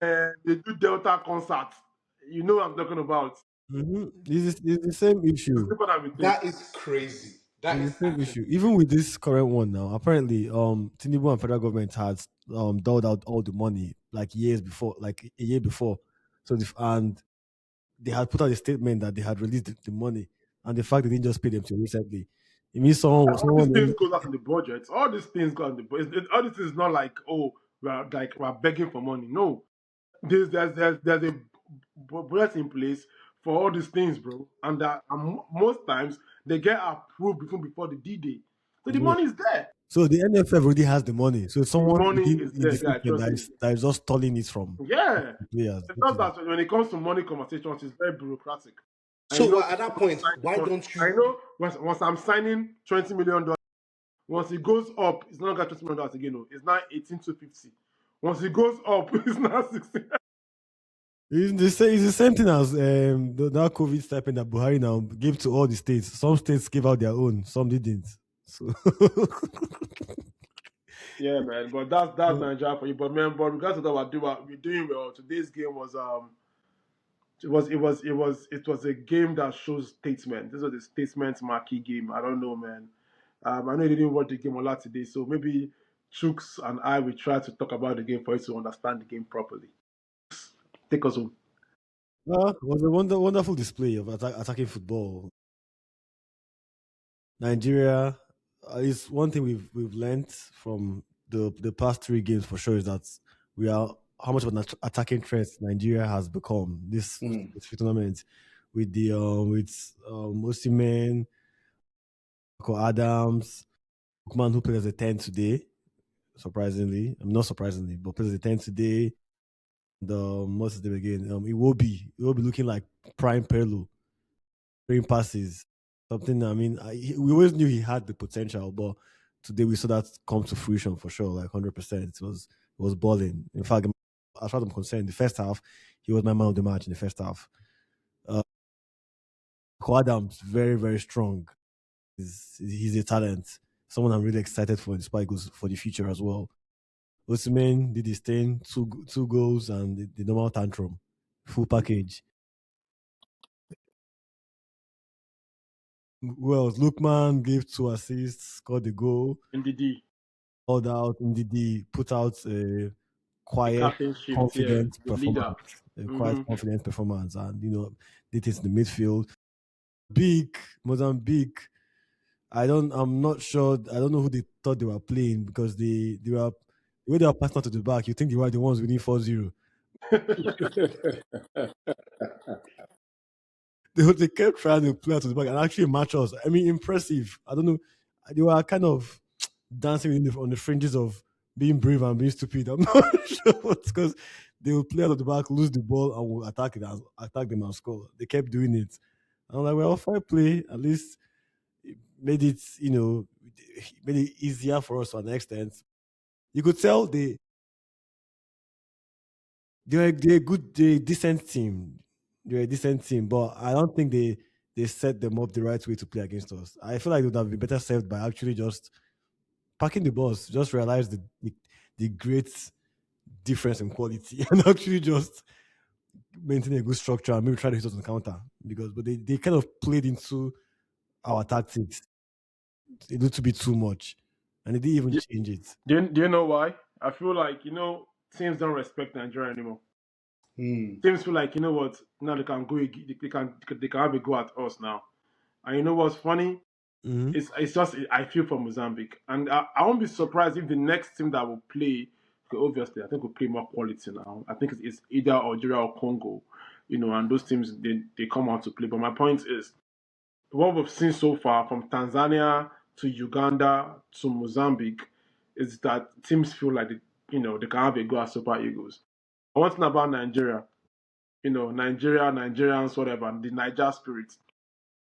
They do Delta concerts. You know what I'm talking about. It's the same The issue. people that we take. That is crazy. That It's is the same actually issue. Even with this current one now, apparently, Tinubu and federal government had doled out all the money like years before, like a year before. And they had put out a statement that they had released the money, and the fact they didn't just pay them till recently. It means All these things someone. goes out in the budget. All these things go out in the budget. All this is not like, oh, we're begging for money. No, there's a budget in place for all these things, bro. And that most times they get approved before the D-Day. So the money is there. So the NFF already has the money. So The someone money within is in the there, guy. system Trust me. that is just stealing it from Yeah. the players. It's just that when it comes to money conversations, it's very bureaucratic. I So know at that point, why don't I you? know once I'm signing $20 million, once it goes up, it's no longer $20 million again. No, it's now 18 to 50. Once it goes up, it's now 60. It's the same thing as that COVID stipend that Buhari now gave to all the states. Some states gave out their own, some didn't. So Yeah, man. But that's Nigeria for you. But man, but regardless of that, we're doing well. Today's game was it was a game that shows statement. This was a statement marquee game. I don't know, man. I know you didn't watch the game a lot today, so maybe Chooks and I will try to talk about the game for you to understand the game properly. Take us home. it was a wonderful display of attacking football. Nigeria is one thing we've learned from the past three games for sure is that we are how much of an attacking threat Nigeria has become this tournament with the Osimhen, Adams, Lukman who plays as a 10 today. Surprisingly, I mean not surprisingly, but plays as a 10 today. The what's his name again? It will be looking like prime Perlo, playing passes. Something. I mean, we always knew he had the potential, but today we saw that come to fruition for sure, like 100%. It was balling. In fact, as far as I'm concerned, the first half he was my man of the match in the first half. Uh, Adams very very strong. He's a talent. Someone I'm really excited for in Spy goes for the future as well. Osimhen did his thing, two goals and the normal tantrum, full package. Well, Lukman gave two assists, scored the goal, NDD. called out, Ndidi put out a The quiet, captain shift, yeah, confident the leader. performance, and did it in the midfield. Mozambique. I'm not sure. I don't know who they thought they were playing because they were the way they were passing out to the back. You think they were the ones winning 4-0. They kept trying to play out to the back and actually match us. I mean, impressive. I don't know. They were kind of dancing on the fringes of being brave and being stupid. I'm not sure because they will play out of the back, lose the ball, and will attack them and score. They kept doing it. I'm like, well, fair play. At least it made it, made it easier for us to an extent. You could tell they're a good, they're a decent team. They're a decent team, but I don't think they set them up the right way to play against us. I feel like they would have been better served by actually just packing the balls, just realize the great difference in quality and actually just maintain a good structure and maybe try to hit us on the counter. But they kind of played into our tactics a little bit too much. And they didn't even do, change it. do you know why? I feel like, teams don't respect Nigeria anymore. Teams feel like, you know what, now they can they can have a go at us now. And you know what's funny? Mm-hmm. It's just I feel for Mozambique, and I won't be surprised if the next team that will play, okay, obviously I think will play more quality now. I think it's either Algeria or Congo, and those teams they come out to play. But my point is, what we've seen so far from Tanzania to Uganda to Mozambique is that teams feel like they can have a go at Super Eagles. And one thing about Nigeria, Nigerians, whatever, the Niger spirit.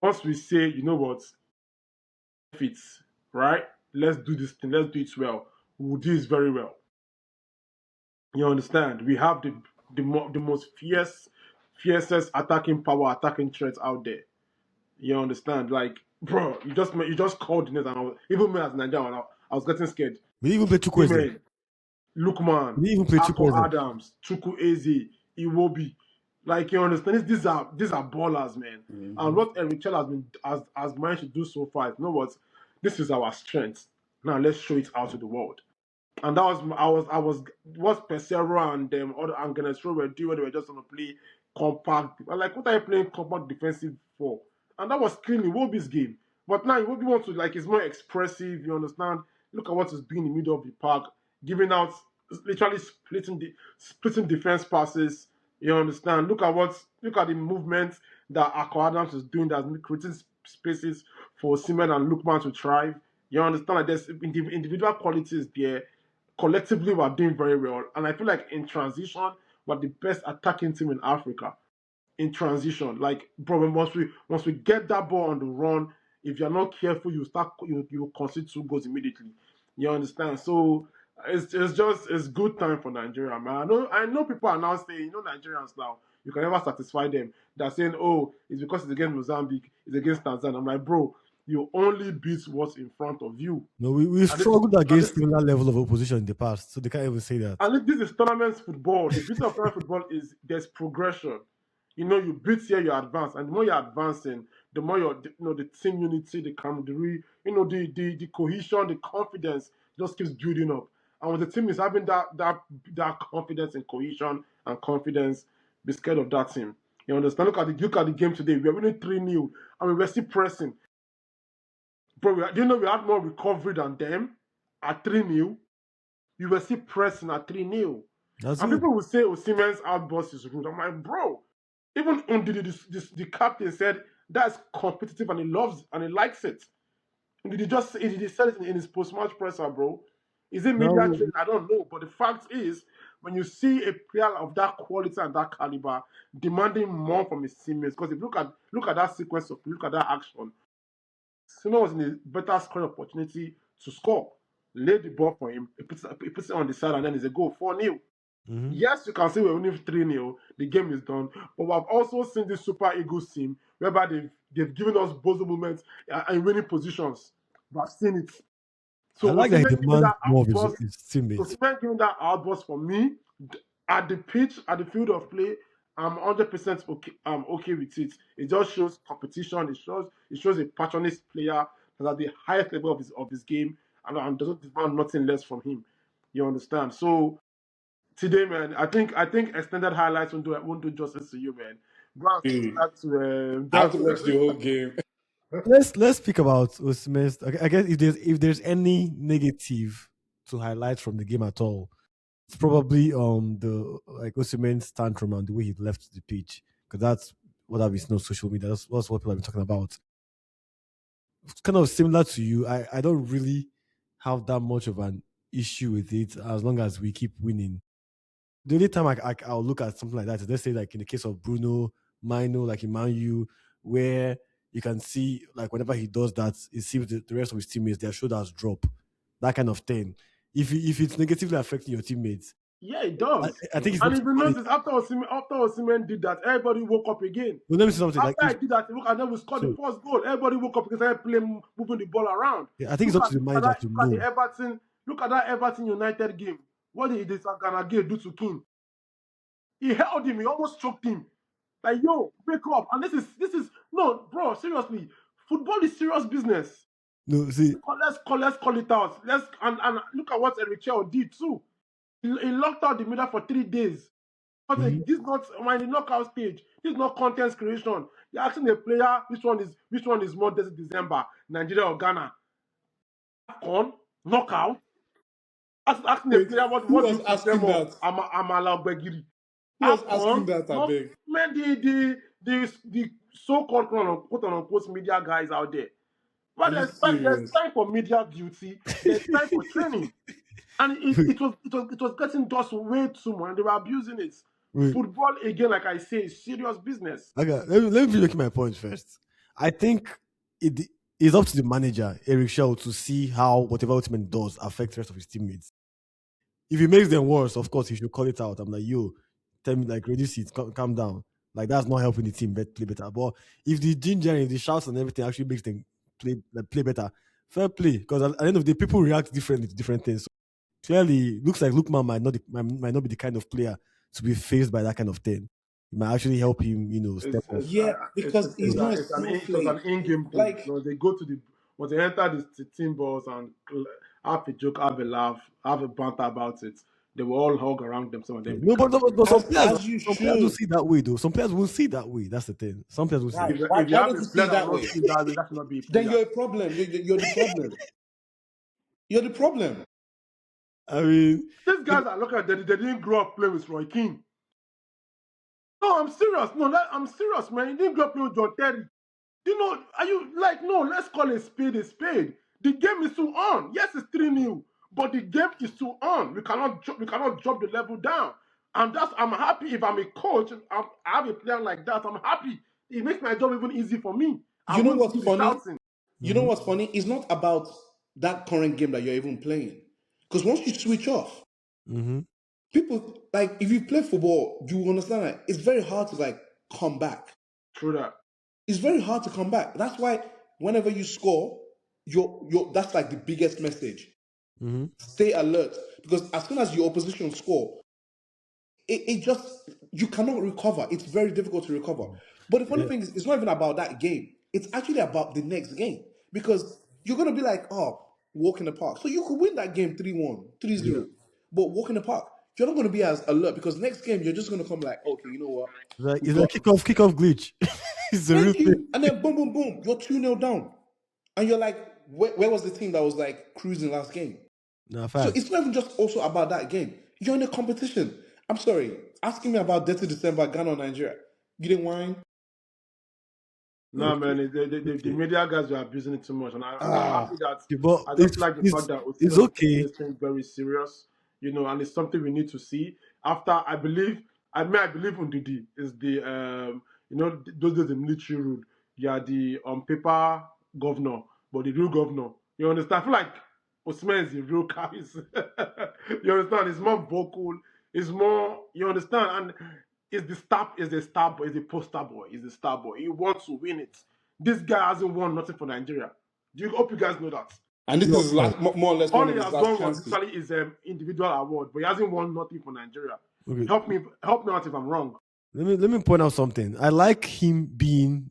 Once we say, you know what, fits, right? Let's do this thing. Let's do it well. We'll do this very well. You understand? We have the most fiercest attacking power, attacking threats out there. You understand? Like, bro, you just called the net, and even me as Nigerian, I was getting scared. We didn't even play Chukwueze. Women, Lukman, We didn't even play Akko Chukwueze. Adams, Chuku Eze, Iwobi. Like, you understand? These are ballers, man. And what Eric Chell has managed to do so far, you know what? This is our strength. Now let's show it out to the world. And that was I was what Pesero and other and Genestro were doing when they were just gonna play compact. I'm like, what are you playing compact defensive for? And that was clearly Iwobi's game. But now Iwobi wants to like it's more expressive, you understand? Look at what he's doing in the middle of the park, giving out literally splitting defense passes. You understand? Look at the movement that Akko Adams is doing that's creating spaces for Osimhen and Lookman to thrive. You understand? Like there's individual qualities there. Collectively, we're doing very well, and I feel like in transition, we're the best attacking team in Africa. In transition, like bro, once we get that ball on the run, if you're not careful, you concede 2 goals immediately. You understand? So it's good time for Nigeria, man. I know people are now saying, Nigerians now, you can never satisfy them. They're saying, oh, it's because it's against Mozambique, it's against Tanzania. I'm like, bro, you only beat what's in front of you. No, we And this is struggled and against this similar level of opposition in the past, so they can't even say that. And this is tournament football. The beauty of tournament football is there's progression. You beat here, you advance, and the more you're advancing, the more the team unity, the camaraderie, the cohesion, the confidence just keeps building up. And when the team is having that confidence and cohesion and confidence, be scared of that team. You understand? Look at the game today. We are winning 3-0, and we're still pressing. Bro, do you know we had more recovery than them at 3-0? We were still pressing at 3-0. That's And it. people will say Osimhen's outburst is rude. I'm like, bro, even the captain said that's competitive and he loves and he likes it. And did he say it in his post-match presser, bro? Is it media No, training? I don't know. But the fact is, when you see a player of that quality and that caliber demanding more from his teammates, because if you look at that sequence look at that action, Simon was in a better scoring opportunity to score. Laid the ball for him. He puts it on the side and then it's a goal 4-0. hmm Yes, you can say we're winning 3-0. The game is done. But we've also seen this Super Eagles team whereby they've given us bozo moments and winning positions. We've seen it. I So like that he Osimhen giving demands that more of outburst, his teammates. Osimhen giving that outburst for me at the pitch, at the field of play, I'm 100% okay. I'm okay with it. It just shows competition. It shows a passionate player that's at the highest level of his game and doesn't demand nothing less from him. You understand? So today, man, I think extended highlights won't do justice to you, man. Go and Dude, subscribe to I have to that's watch the whole game. Let's speak about Osimhen. I guess if there's any negative to highlight from the game at all, it's probably the like Osimhen's tantrum and the way he left the pitch, because that's what I've been seeing on social media. That's what people have been talking about. It's kind of similar to you. I don't really have that much of an issue with it as long as we keep winning. The only time I'll look at something like that is, let's say, like in the case of Bruno, Mino, like in Man U, where you can see like whenever he does that, it seems the rest of his teammates, their shoulders drop, that kind of thing. If it's negatively affecting your teammates, yeah, it I, does. I think it's And not. if you notice, after Osimhen did that, everybody woke up again. Well, let me say something. Like After I did that, look, and then we scored the so, first goal. Everybody woke up because I playing moving the ball around. yeah, I think it's up to the Look at manager that. to Look at the know. Everton. Look at that Everton United game. What did this Ganage do to King? He held him. He almost choked him. Like, yo, wake up. And this is no, bro. Seriously, football is serious business. No, see, Let's call it out. And look at what Eric Chell did too. He locked out the middle for 3 days. mhm. This is not when the knockout stage. This is not content creation. You're asking a player which one is more desert December, Nigeria or Ghana. AFCON, knockout. Asking a Wait, player what who what do was you prefer asking more? that? Amala Begiri. Who was asking AFCON, that, I no beg? man, the so-called quote unquote media guys out there. Are But you there's serious? time for media duty, there's time for training. And it was getting dust way too much, and they were abusing it. wait, Football again, like I say, is serious business. okay, let me make my point first. I think it is up to the manager, Eric Shell, to see how whatever ultimate does affect the rest of his teammates. If he makes them worse, of course he should call it out. I'm like, yo, tell me, like, reduce it, calm down. Like, that's not helping the team play better. But if the ginger and the shouts and everything actually makes them play better, fair play. Because at the end of the day, people react differently to different things. So clearly, looks like Lukman might not be the kind of player to be faced by that kind of thing. It might actually help him, step It's up. it's Yeah, it's, because it's, he's it's, a, not a it's an it was an snowflake. in-game thing. Like, They go to the once they enter the team balls and have a joke, have a laugh, have a banter about it. They will all hug around them. Some of them No, become but serious. As you some players will should. see that way though. Some players won't see that way. That's the thing. Some players will see Right. it. Why, If you why have don't a you see player it that that will not way? see it that way, that should not be a Then player. you're a problem. You're the problem. You're the problem. I mean, These guys are looking at they didn't grow up playing with Roy Keane. No, I'm serious. No, I'm serious, man. You didn't grow up playing with John Terry. You know, are you like, no, let's call a spade a spade. The game is still on. Yes, it's 3-0, but the game is still on. We cannot drop the level down. And I'm happy if I'm a coach, I have a player like that. I'm happy. It makes my job even easy for me. I You know won't what's do the funny? shouting. You know what's funny? It's not about that current game that you're even playing. Because once you switch off, mm-hmm. people like if you play football, you understand that it's very hard to like come back. True that. It's very hard to come back. That's why whenever you score, you're that's like the biggest message. Mm-hmm. Stay alert. Because as soon as your opposition score, it just you cannot recover. It's very difficult to recover. But the funny Yeah. thing is, it's not even about that game. It's actually about the next game because you're gonna be like, oh, walk in the park. So you could win that game 3-1, 3-0. Yeah. But walk in the park, you're not gonna be as alert because next game you're just gonna come like, okay, you know what? We It's like got kickoff glitch. It's a real thank thing. you, and then boom, boom, boom, you're 2-0 down, and you're like, where was the team that was like cruising last game? Nah, So facts. it's not even just also about that game. You're in a competition. I'm sorry. Asking me about Dirty December, Ghana or Nigeria. You didn't whine? No, Okay. man, the Okay. media guys are abusing it too much, and I'm Ah. happy that But I just like the fact that it's Osimhen is taking okay. this thing very serious, and it's something we need to see. After I believe Undidi is the those days the military rule. You are the on paper governor, but the real governor. You understand? I feel like Osimhen is the real guy. You understand? It's more vocal. It's more. You understand? And is the star boy, is the poster boy, is the star boy. He wants to win it. This guy hasn't won nothing for Nigeria. Do you hope you guys know that? And this Yeah, is of more or less All one he of his has last won was chances. literally his individual award, but he hasn't won nothing for Nigeria. Okay. Help me out if I'm wrong. Let me point out something. I like him being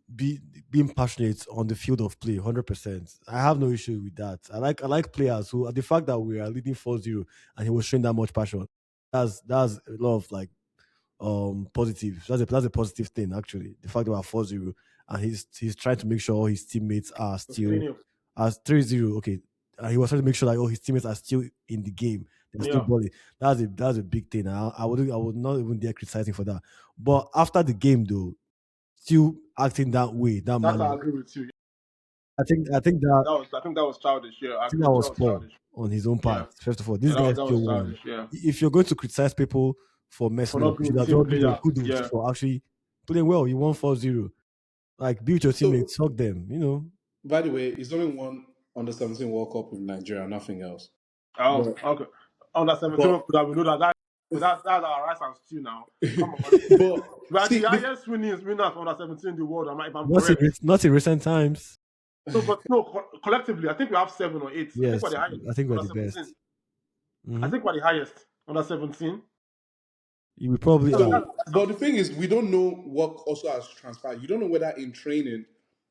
passionate on the field of play, 100%. I have no issue with that. I like players who the fact that we are leading 4-0 and he was showing that much passion. That's a lot of like positive. That's a positive thing actually. The fact that we're 4-0 and he's trying to make sure all his teammates are still Continue. as 3-0. Okay. He was trying to make sure that all his teammates are still in the game. They're still Yeah, balling. That's a big thing. I would not even dare criticize him for that. But after the game though, still acting that way, that that's I manner. agree with you. I I think that was childish. Yeah, I think agree that with you. was That was poor childish. on his own Yeah, part. First of all, yeah, this guy that still was won. childish. Yeah, If you're going to criticize people for for messing not up, you being should have team just given a player. kudos Yeah. for actually playing well. You won 4-0. Like, beat your So, teammates, hug them. by the way, it's only one under 17 World Cup with Nigeria, nothing else. Oh, But, okay. Under 17, but, we know that's our rice and stew now. Come on. but We are the see, highest winners under 17 in the world, if I'm Not in, correct. not in recent times. No, but no, collectively, I think we have 7 or 8. I think we're Yes, the highest I think we're under the 17. best. I Hmm. think we're the highest under 17. We probably That's, are. that's, so, that's but the thing is, we don't know what also has transpired. You don't know whether in training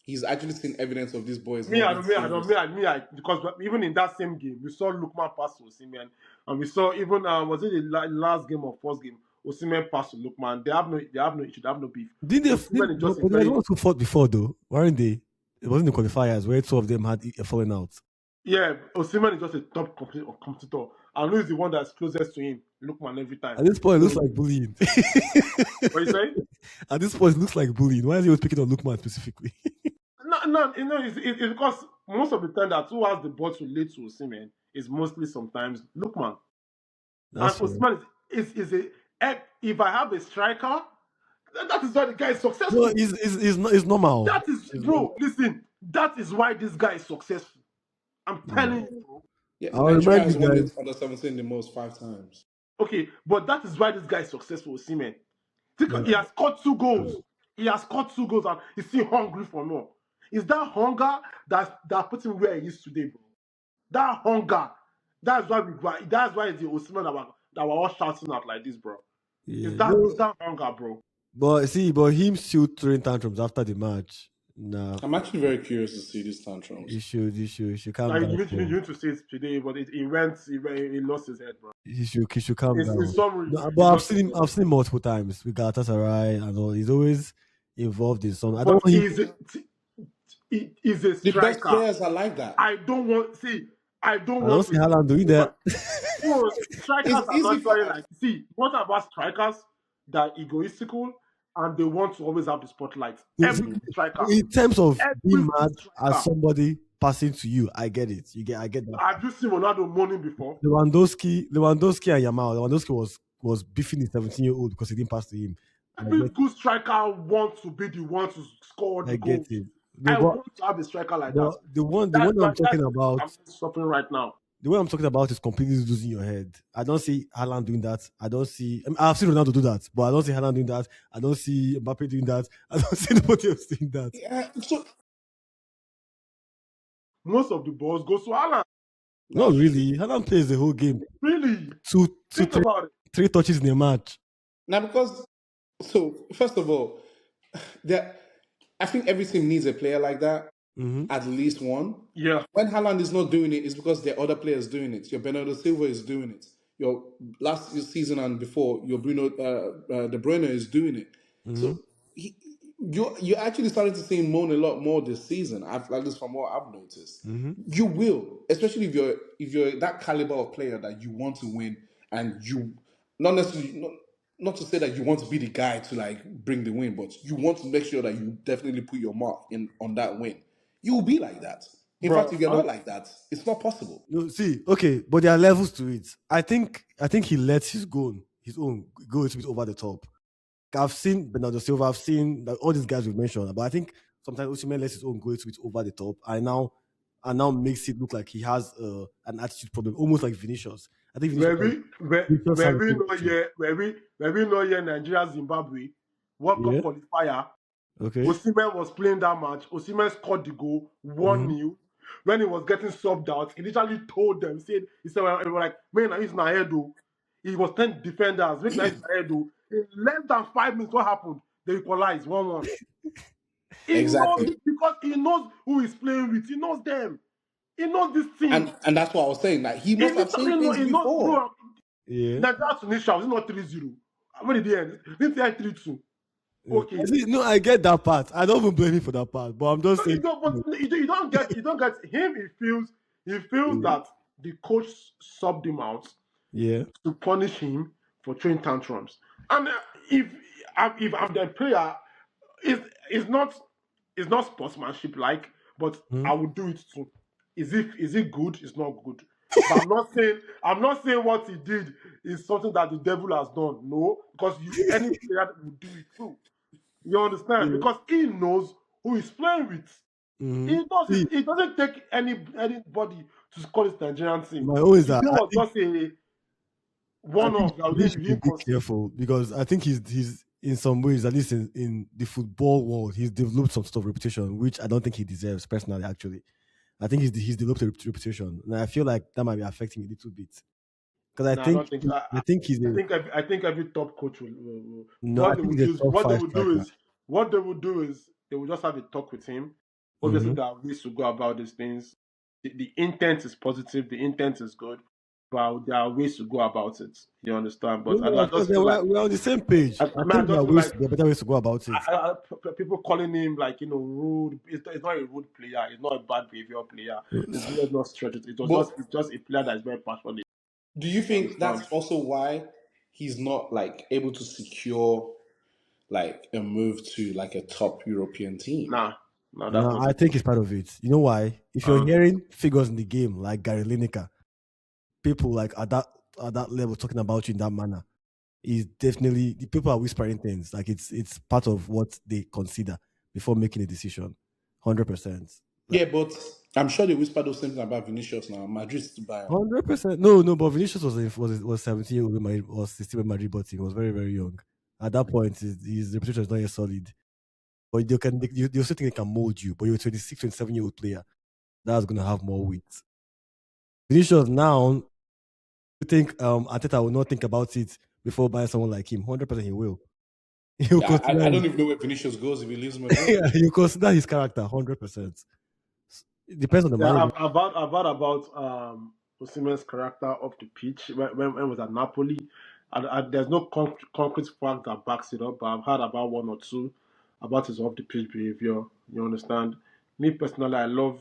he's actually seen evidence of these boys me. not I being don't. Me. I don't. Me. serious. Because even in that same game, we saw Lukman pass to Osimhen, and we saw even was it the last game or first game, Osimhen pass to Lukman. They have no issue. They have no beef. Didn't Osimhen is just a but there was very one who fought before though, weren't they? It wasn't the qualifiers where two of them had a falling out. yeah. Osimhen is just a top competitor, and who is the one that's closest to him? Lukman every time. At this point, it looks So like bullying. what you say? At this point, it looks like bullying. Why is he always picking on Lukman specifically? No. It's because most of the time that who has the ball to lead to Osimhen is mostly sometimes Lukman. And That's fair. Osimhen is a if I have a striker, that is why the guy is No, successful. it's normal. That is It's normal. bro, listen, that is why this guy is successful. I'm telling Yeah. you, bro. Yeah, I'll Nigeria remind you has won it guys. under 17 the most 5 times. Okay, but that is why this guy is successful, Osimhen. Yeah. He has scored 2 goals. He has scored 2 goals and he's still hungry for more. Is that hunger that put him where he is today, bro? That hunger. That's why it's the Osimhen that we're all shouting out like this, bro. Yeah. It's No, that hunger, bro. but him still throwing tantrums after the match. Nah, I'm actually very curious to see these tantrums. you should calm Like, down. you need to say it today, but he lost his head, bro. He should calm In down. summary, No, he but lost his head. I've seen him multiple times with Galatasaray and all. He's always involved in some. I don't But want him. he's a The best striker. players are like that. I don't want see. I don't I don't want see to see Haaland doing Newman. that. Bro, strikers It's are easy for naturally like see. What about strikers that are egoistical and they want to always have the spotlight? Every good striker, In terms of being every good mad at striker. somebody passing to you, I get it. I get that. Have you seen Ronaldo moaning before? Lewandowski and Yamal. Lewandowski was beefing his 17-year-old because he didn't pass to him. I Every get, good striker wants to be the one to score the I get goals. it. No, I want to have a striker like that. but the That's one why I'm talking about, I'm suffering right now. the way I'm talking about is completely losing your head. I don't see Haaland doing that. I don't see. I mean, I've seen Ronaldo do that, but I don't see Haaland doing that. I don't see Mbappe doing that. I don't see nobody else doing that. yeah, so Most of the balls go to Alan. Not that's true. really. Haaland plays the whole game. Really? Two, two, Think three, about it. three touches in a match. Now because so first of all, there I think every team needs a player like that, Mm-hmm. at least one. Yeah. When Haaland is not doing it, it's because there are other players doing it. Your Bernardo Silva is doing it. Your last season and before, your Bruno De Bruyne is doing it. Mm-hmm. So he, you're actually starting to see him moan a lot more this season. I've like this from what I've noticed. Mm-hmm. You will, especially if you're that caliber of player that you want to win and you not necessarily not to say that you want to be the guy to like bring the win, but you want to make sure that you definitely put your mark in on that win. You will be like that. In fact, Bro, if you're not like that, it's not possible. No, see, okay, but there are levels to it. I think he lets his own go a little bit over the top. I've seen Bernardo Silva, I've seen like, all these guys we've mentioned, but I think sometimes Osimhen lets his own go a little bit over the top. I now makes it look like he has an attitude problem, almost like Vinicius. I think Vinicius, Vinicius has a thing too. were we not here Nigeria Zimbabwe World Cup Yeah. qualifier? Okay. Osimhen was playing that match. Osimhen scored the goal, 1-0. When he was getting subbed out, he literally told them, he said, well, like, man, he's not here, though. He was 10 defenders, make nice here, though. In less than 5 minutes, what happened? They equalized 1-1. He knows Exactly. it because he knows who he's playing with. He knows them. He knows this team. And that's what I was saying. Like he He must have seen literally things he knows, before. bro. Yeah. Nigeria Tunisia was not 3-0. When did they end? Didn't they end 3-2? Yeah. Okay. See, no, I get that part. I don't even blame him for that part, but I'm just No, saying. you don't get him. He feels that the coach subbed him out Yeah. to punish him for throwing tantrums. And if I'm the player, it's not sportsmanship like, but I would do it too. Is it good? It's not good. But I'm not saying what he did is something that the devil has done. No, because any player would do it too. You understand? Yeah. Because he knows who he's playing with. He knows See, it doesn't take anybody to call his Nigerian team. my own is If that it was just a one of I think he should be him a bit concede. careful because I think he's in some ways, at least in the football world, he's developed some sort of reputation, which I don't think he deserves personally, actually. I think he's developed a reputation. And I feel like that might be affecting a little bit. Because No, I don't think. I think he's a I think every top coach no, I think he's a top five striker. what they would do is they will just have a talk with him. Obviously, there are ways to go about these things. The intent is positive. The intent is good, but there are ways to go about it. You understand? No, But no, I of course, just feel like we're on the same page. I I think just feel like there are better ways to go about it. people calling him like rude. It's not a rude player. It's not a bad behavior player. It's not stretch it. But It's just a player that is very passionate. do you You think understand? that's also why he's not like able to secure like a move to like a top European team? Nah, no, that's No, not I it. think it's part of it. You know why? If you're hearing figures in the game like Gary Lineker, people like at that level talking about you in that manner, is definitely the people are whispering things. Like it's part of what they consider before making a decision. 100%. Yeah, but I'm sure they whisper those things about Vinicius now. Madrid's to buy him. 100%. No, no, but Vinicius was 17 years old was 16 when Madrid bought him. He was very, very young. At that point, his reputation is not yet solid. But you still think they can mold you, but you're a 26, 27-year-old player. That's gonna have more weight. Vinicius now, you think Ateta will not think about it before buying someone like him? 100% he will. You I consider don't even know where Vinicius goes if he leaves him alone. yeah, you consider his character 100%. It depends on the Yeah, manager. about Osimhen's character off the pitch when was at Napoli. There's no concrete fact that backs it up, but I've heard about one or two about his off the pitch behavior. You understand? Me personally, I love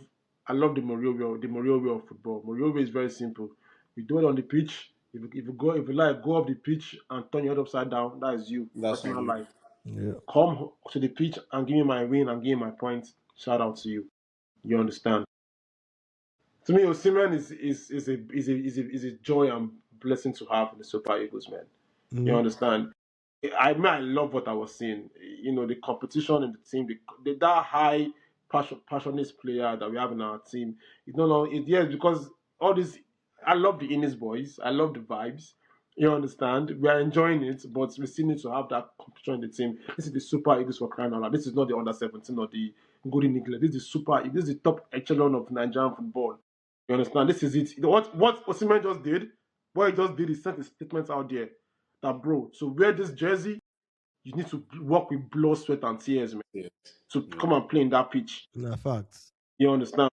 the Mourinho way of football. Mourinho way is very simple. You do it on the pitch. If you like, go off the pitch and turn your head upside down. That is you, That's on personal you. life. Yeah. Come to the pitch and give me my win and give me my points. Shout out to you. You understand? To me, Osimhen is a joy and blessing to have in the Super Eagles, man. You Mm. understand? I love what I was seeing. The competition in the team, that high passionate player that we have in our team. It's no longer yes because all this. I love the Innis boys. I love the vibes. You understand? We are enjoying it, but we still need to have that competition in the team. This is the Super Eagles for crying out loud. This is not the under 17 or the Golden Eagles. This is the Super. This is the top echelon of Nigerian football. You understand? This is it. What Osimhen just did, what he just did is sent a statement out there that, bro, to wear this jersey, you need to work with blood, sweat, and tears, man, Yeah. to Yeah. come and play in that pitch. Nah, facts. You understand?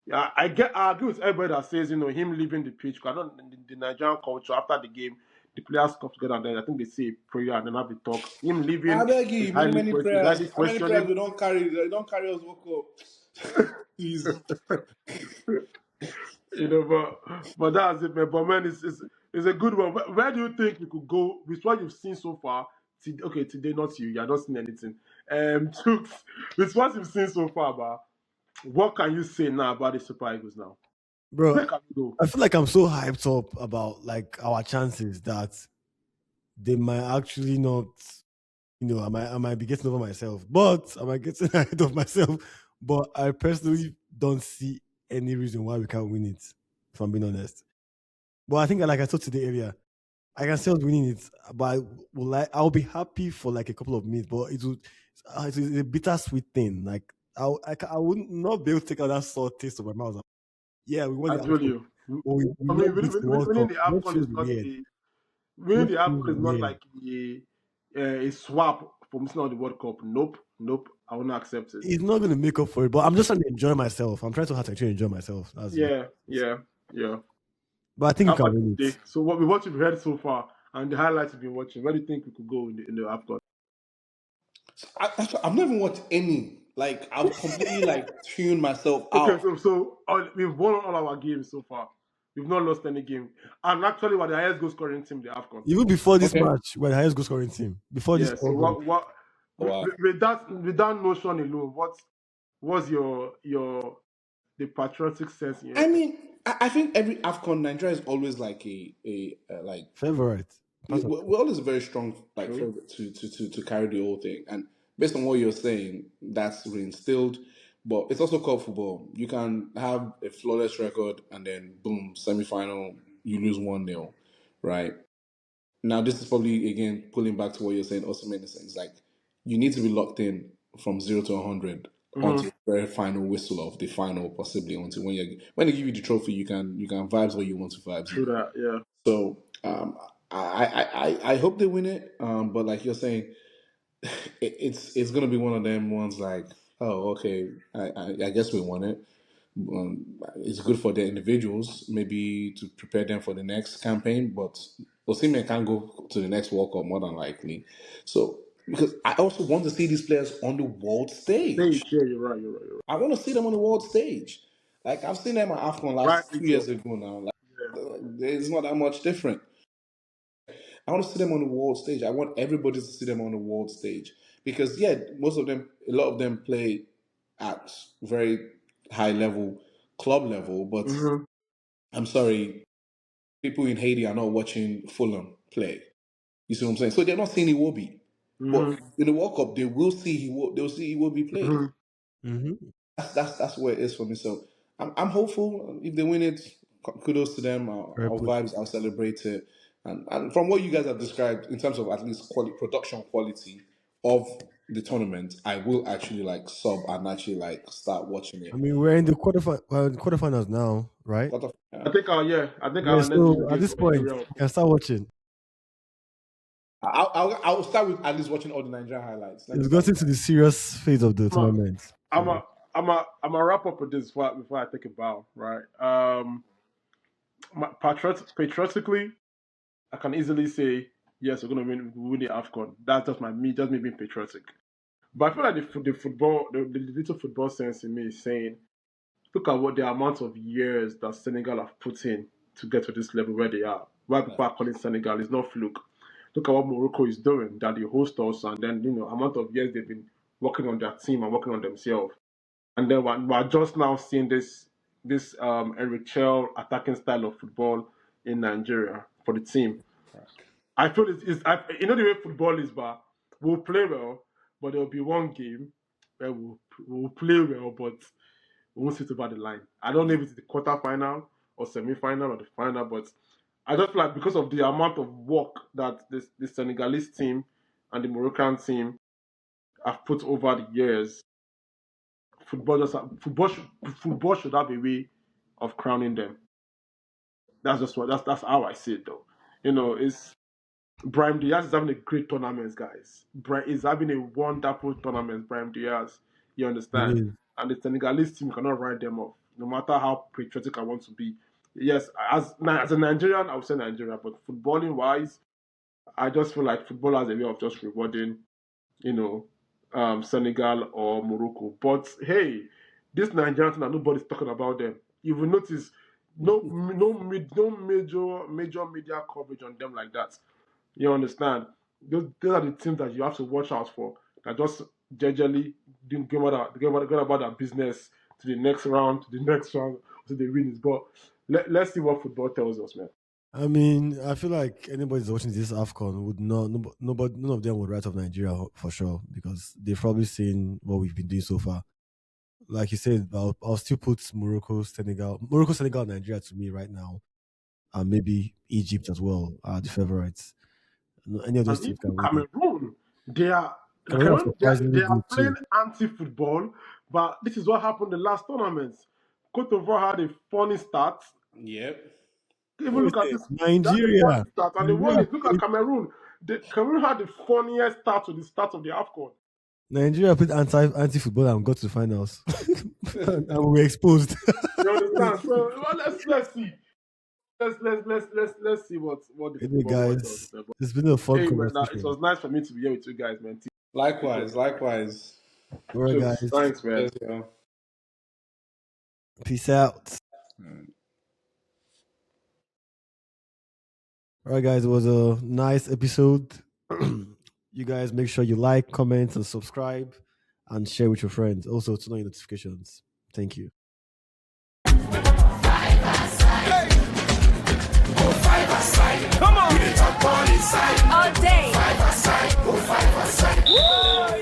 Yeah, I agree with everybody that says, him leaving the pitch. Because I don't the Nigerian culture after the game, the players come together and then I think they say a prayer and then have a talk. Him I leaving beg is you, highly is prayers. highly How many prayers questionable. we don't carry? They don't carry us woke up. Please. But that's it, man. But man, it's a good one. Where do you think we could go with what you've seen so far? Okay, today not you. You're not seeing anything. Chooks, with what you've seen so far, but what can you say now about the Super Eagles now? Bro, Where can we go? I feel like I'm so hyped up about like our chances that they might actually not, I might be getting over myself, but I might get ahead of myself. But I personally don't see any reason why we can't win it, if I'm being honest. But I think, like I told today earlier, I can still winning it, but I'll be happy for like a couple of minutes, but it's a bittersweet thing. Like I would not be able to take out that salt taste of my mouth. Yeah, we won I the told AFCON, you. but we I mean, lost it in the World winning Cup. the What AFCON feels is not weird? a winning What the feels AFCON is not weird? like a swap for missing out the World Cup. Nope, nope. I will not accept it. It's not going to make up for it, but I'm just trying to enjoy myself. I'm trying to hard to actually enjoy myself. That's it. Yeah, yeah, yeah. But I think we How can about win today? it. So what you've heard so far and the highlights you've been watching, where do you think we could go in the AFCON? I've never watched any. Like I've completely like tuned myself Okay, out. so we've won all our games so far. We've not lost any game, and actually, we're the highest goal scoring team in the AFCON. Even before this Okay. match, we're the highest goal scoring team. Before this Yeah. So problem. what Wow. with that notion alone, what was your the patriotic sense? Yeah. I mean, I think every AFCON Nigeria is always like like Favorite. we're always a very strong like True. favorite to carry the whole thing. And based on what you're saying, that's reinstilled. But it's also called football. You can have a flawless record and then boom, semi-final, you lose 1-0, right? Now this is probably again pulling back to what you're saying. Also, many things like you need to be locked in from 0 to 100 Mm-hmm. until the very final whistle of the final, possibly until when they give you the trophy, you can vibes what you want to vibes. True that. Yeah. So I hope they win it. But like you're saying, it's gonna be one of them ones like, oh, okay, I guess we won it. It's good for the individuals, maybe to prepare them for the next campaign. But Osimhen can't go to the next World Cup more than likely. So because I also want to see these players on the world Stage. stage. Yeah. You're right. You're right. You're I want to see them on the world stage. Like I've seen them at AFCON right. last Rightly 2 years so. ago now. Like Yeah. it's not that much different. I want to see them on the world stage. I want everybody to see them on the world stage because yeah, a lot of them play at very high level, club level. But Mm-hmm. I'm sorry, people in Haiti are not watching Fulham play. You see what I'm saying? So they're not seeing Iwobi, but Mm-hmm. in the World Cup they will see they'll see Iwobi play. Mm-hmm. Mm-hmm. That's where it is for me. So I'm hopeful if they win it. Kudos to them. Fair I'll play. vibes. I'll celebrate it. And from what you guys have described in terms of at least production quality of the tournament, I will actually like sub and actually like start watching I it. mean, we're in the quarterfinals now, right? I think our Yeah. next game So at against this point, Nigeria. you can start watching. I'll start with at least watching all the Nigerian highlights. Let me It's start gotten with to that. the serious phase of the I'm a, tournament. I'm So a, I'm a wrap up with this before I take a bow, right? Patriotically, I can easily say yes, we're gonna win the Afcon. That's just me being patriotic. But I feel like the little football sense in me is saying, look at what the amount of years that Senegal have put in to get to this level where they are. Why people are calling Senegal is not fluke. Look at what Morocco is doing, that they host us, and then amount of years they've been working on their team and working on themselves. And then we're just now seeing this Eric Chell attacking style of football in Nigeria for the team. I feel the way football is, but we'll play well, but there will be one game where we'll play well, but we won't sit over the line. I don't know if it's the quarterfinal or semi-final or the final, but I just feel like because of the amount of work that the Senegalese team and the Moroccan team have put over the years, football should have a way of crowning them. That's how I see it, though. It's Brahim Diaz is having a great tournament, guys. Is having a wonderful tournament, Brahim Diaz. You it understand? is. And the Senegalese team cannot write them off, no matter how patriotic I want to be. Yes, as a Nigerian, I would say Nigeria, but footballing wise, I just feel like football has a way of just rewarding, you know, Senegal or Morocco. But hey, this Nigerian team, nobody's talking about them. You will notice no major media coverage on them like that. You understand? Those are the teams that you have to watch out for. That just gingerly go about their business to the next round, to the win. But let's see what football tells us, man. I mean, I feel like anybody that's watching this AFCON would not, nobody, none of them would write off Nigeria for sure because they've probably seen what we've been doing so far. Like you said, I'll still put Morocco, Senegal, Nigeria to me right now, and maybe Egypt as well are the favorites. Any of those And teams even can win it. Cameroon, Cameroon are They surprisingly are good playing too. anti-football, but this is what happened the last tournaments. Cote d'Ivoire had a funny start. Yep. Even What is look at it? this. They had a funny Nigeria. start, and they won Nigeria it. Look at played, Cameroon. Cameroon had the funniest start to the start of the AFCON. Nigeria played anti football and got to the finals, and we were exposed. You understand? So well, let's see. Let's see what the Anyway, football world does. guys, But it's been a fun hey, man, it conversation. was nice for me to be here with you guys, man. Keep Likewise, up. likewise. All right, Cheers. guys. Thanks, man. Yes, yeah. Peace out. All right, guys. It was a nice episode. You guys make sure you like, comment, and subscribe, and share with your friends. Also, turn on your notifications. Thank you. Come on. We talk ball inside. All day. 5-a-side. Go 5-a-side. Woo!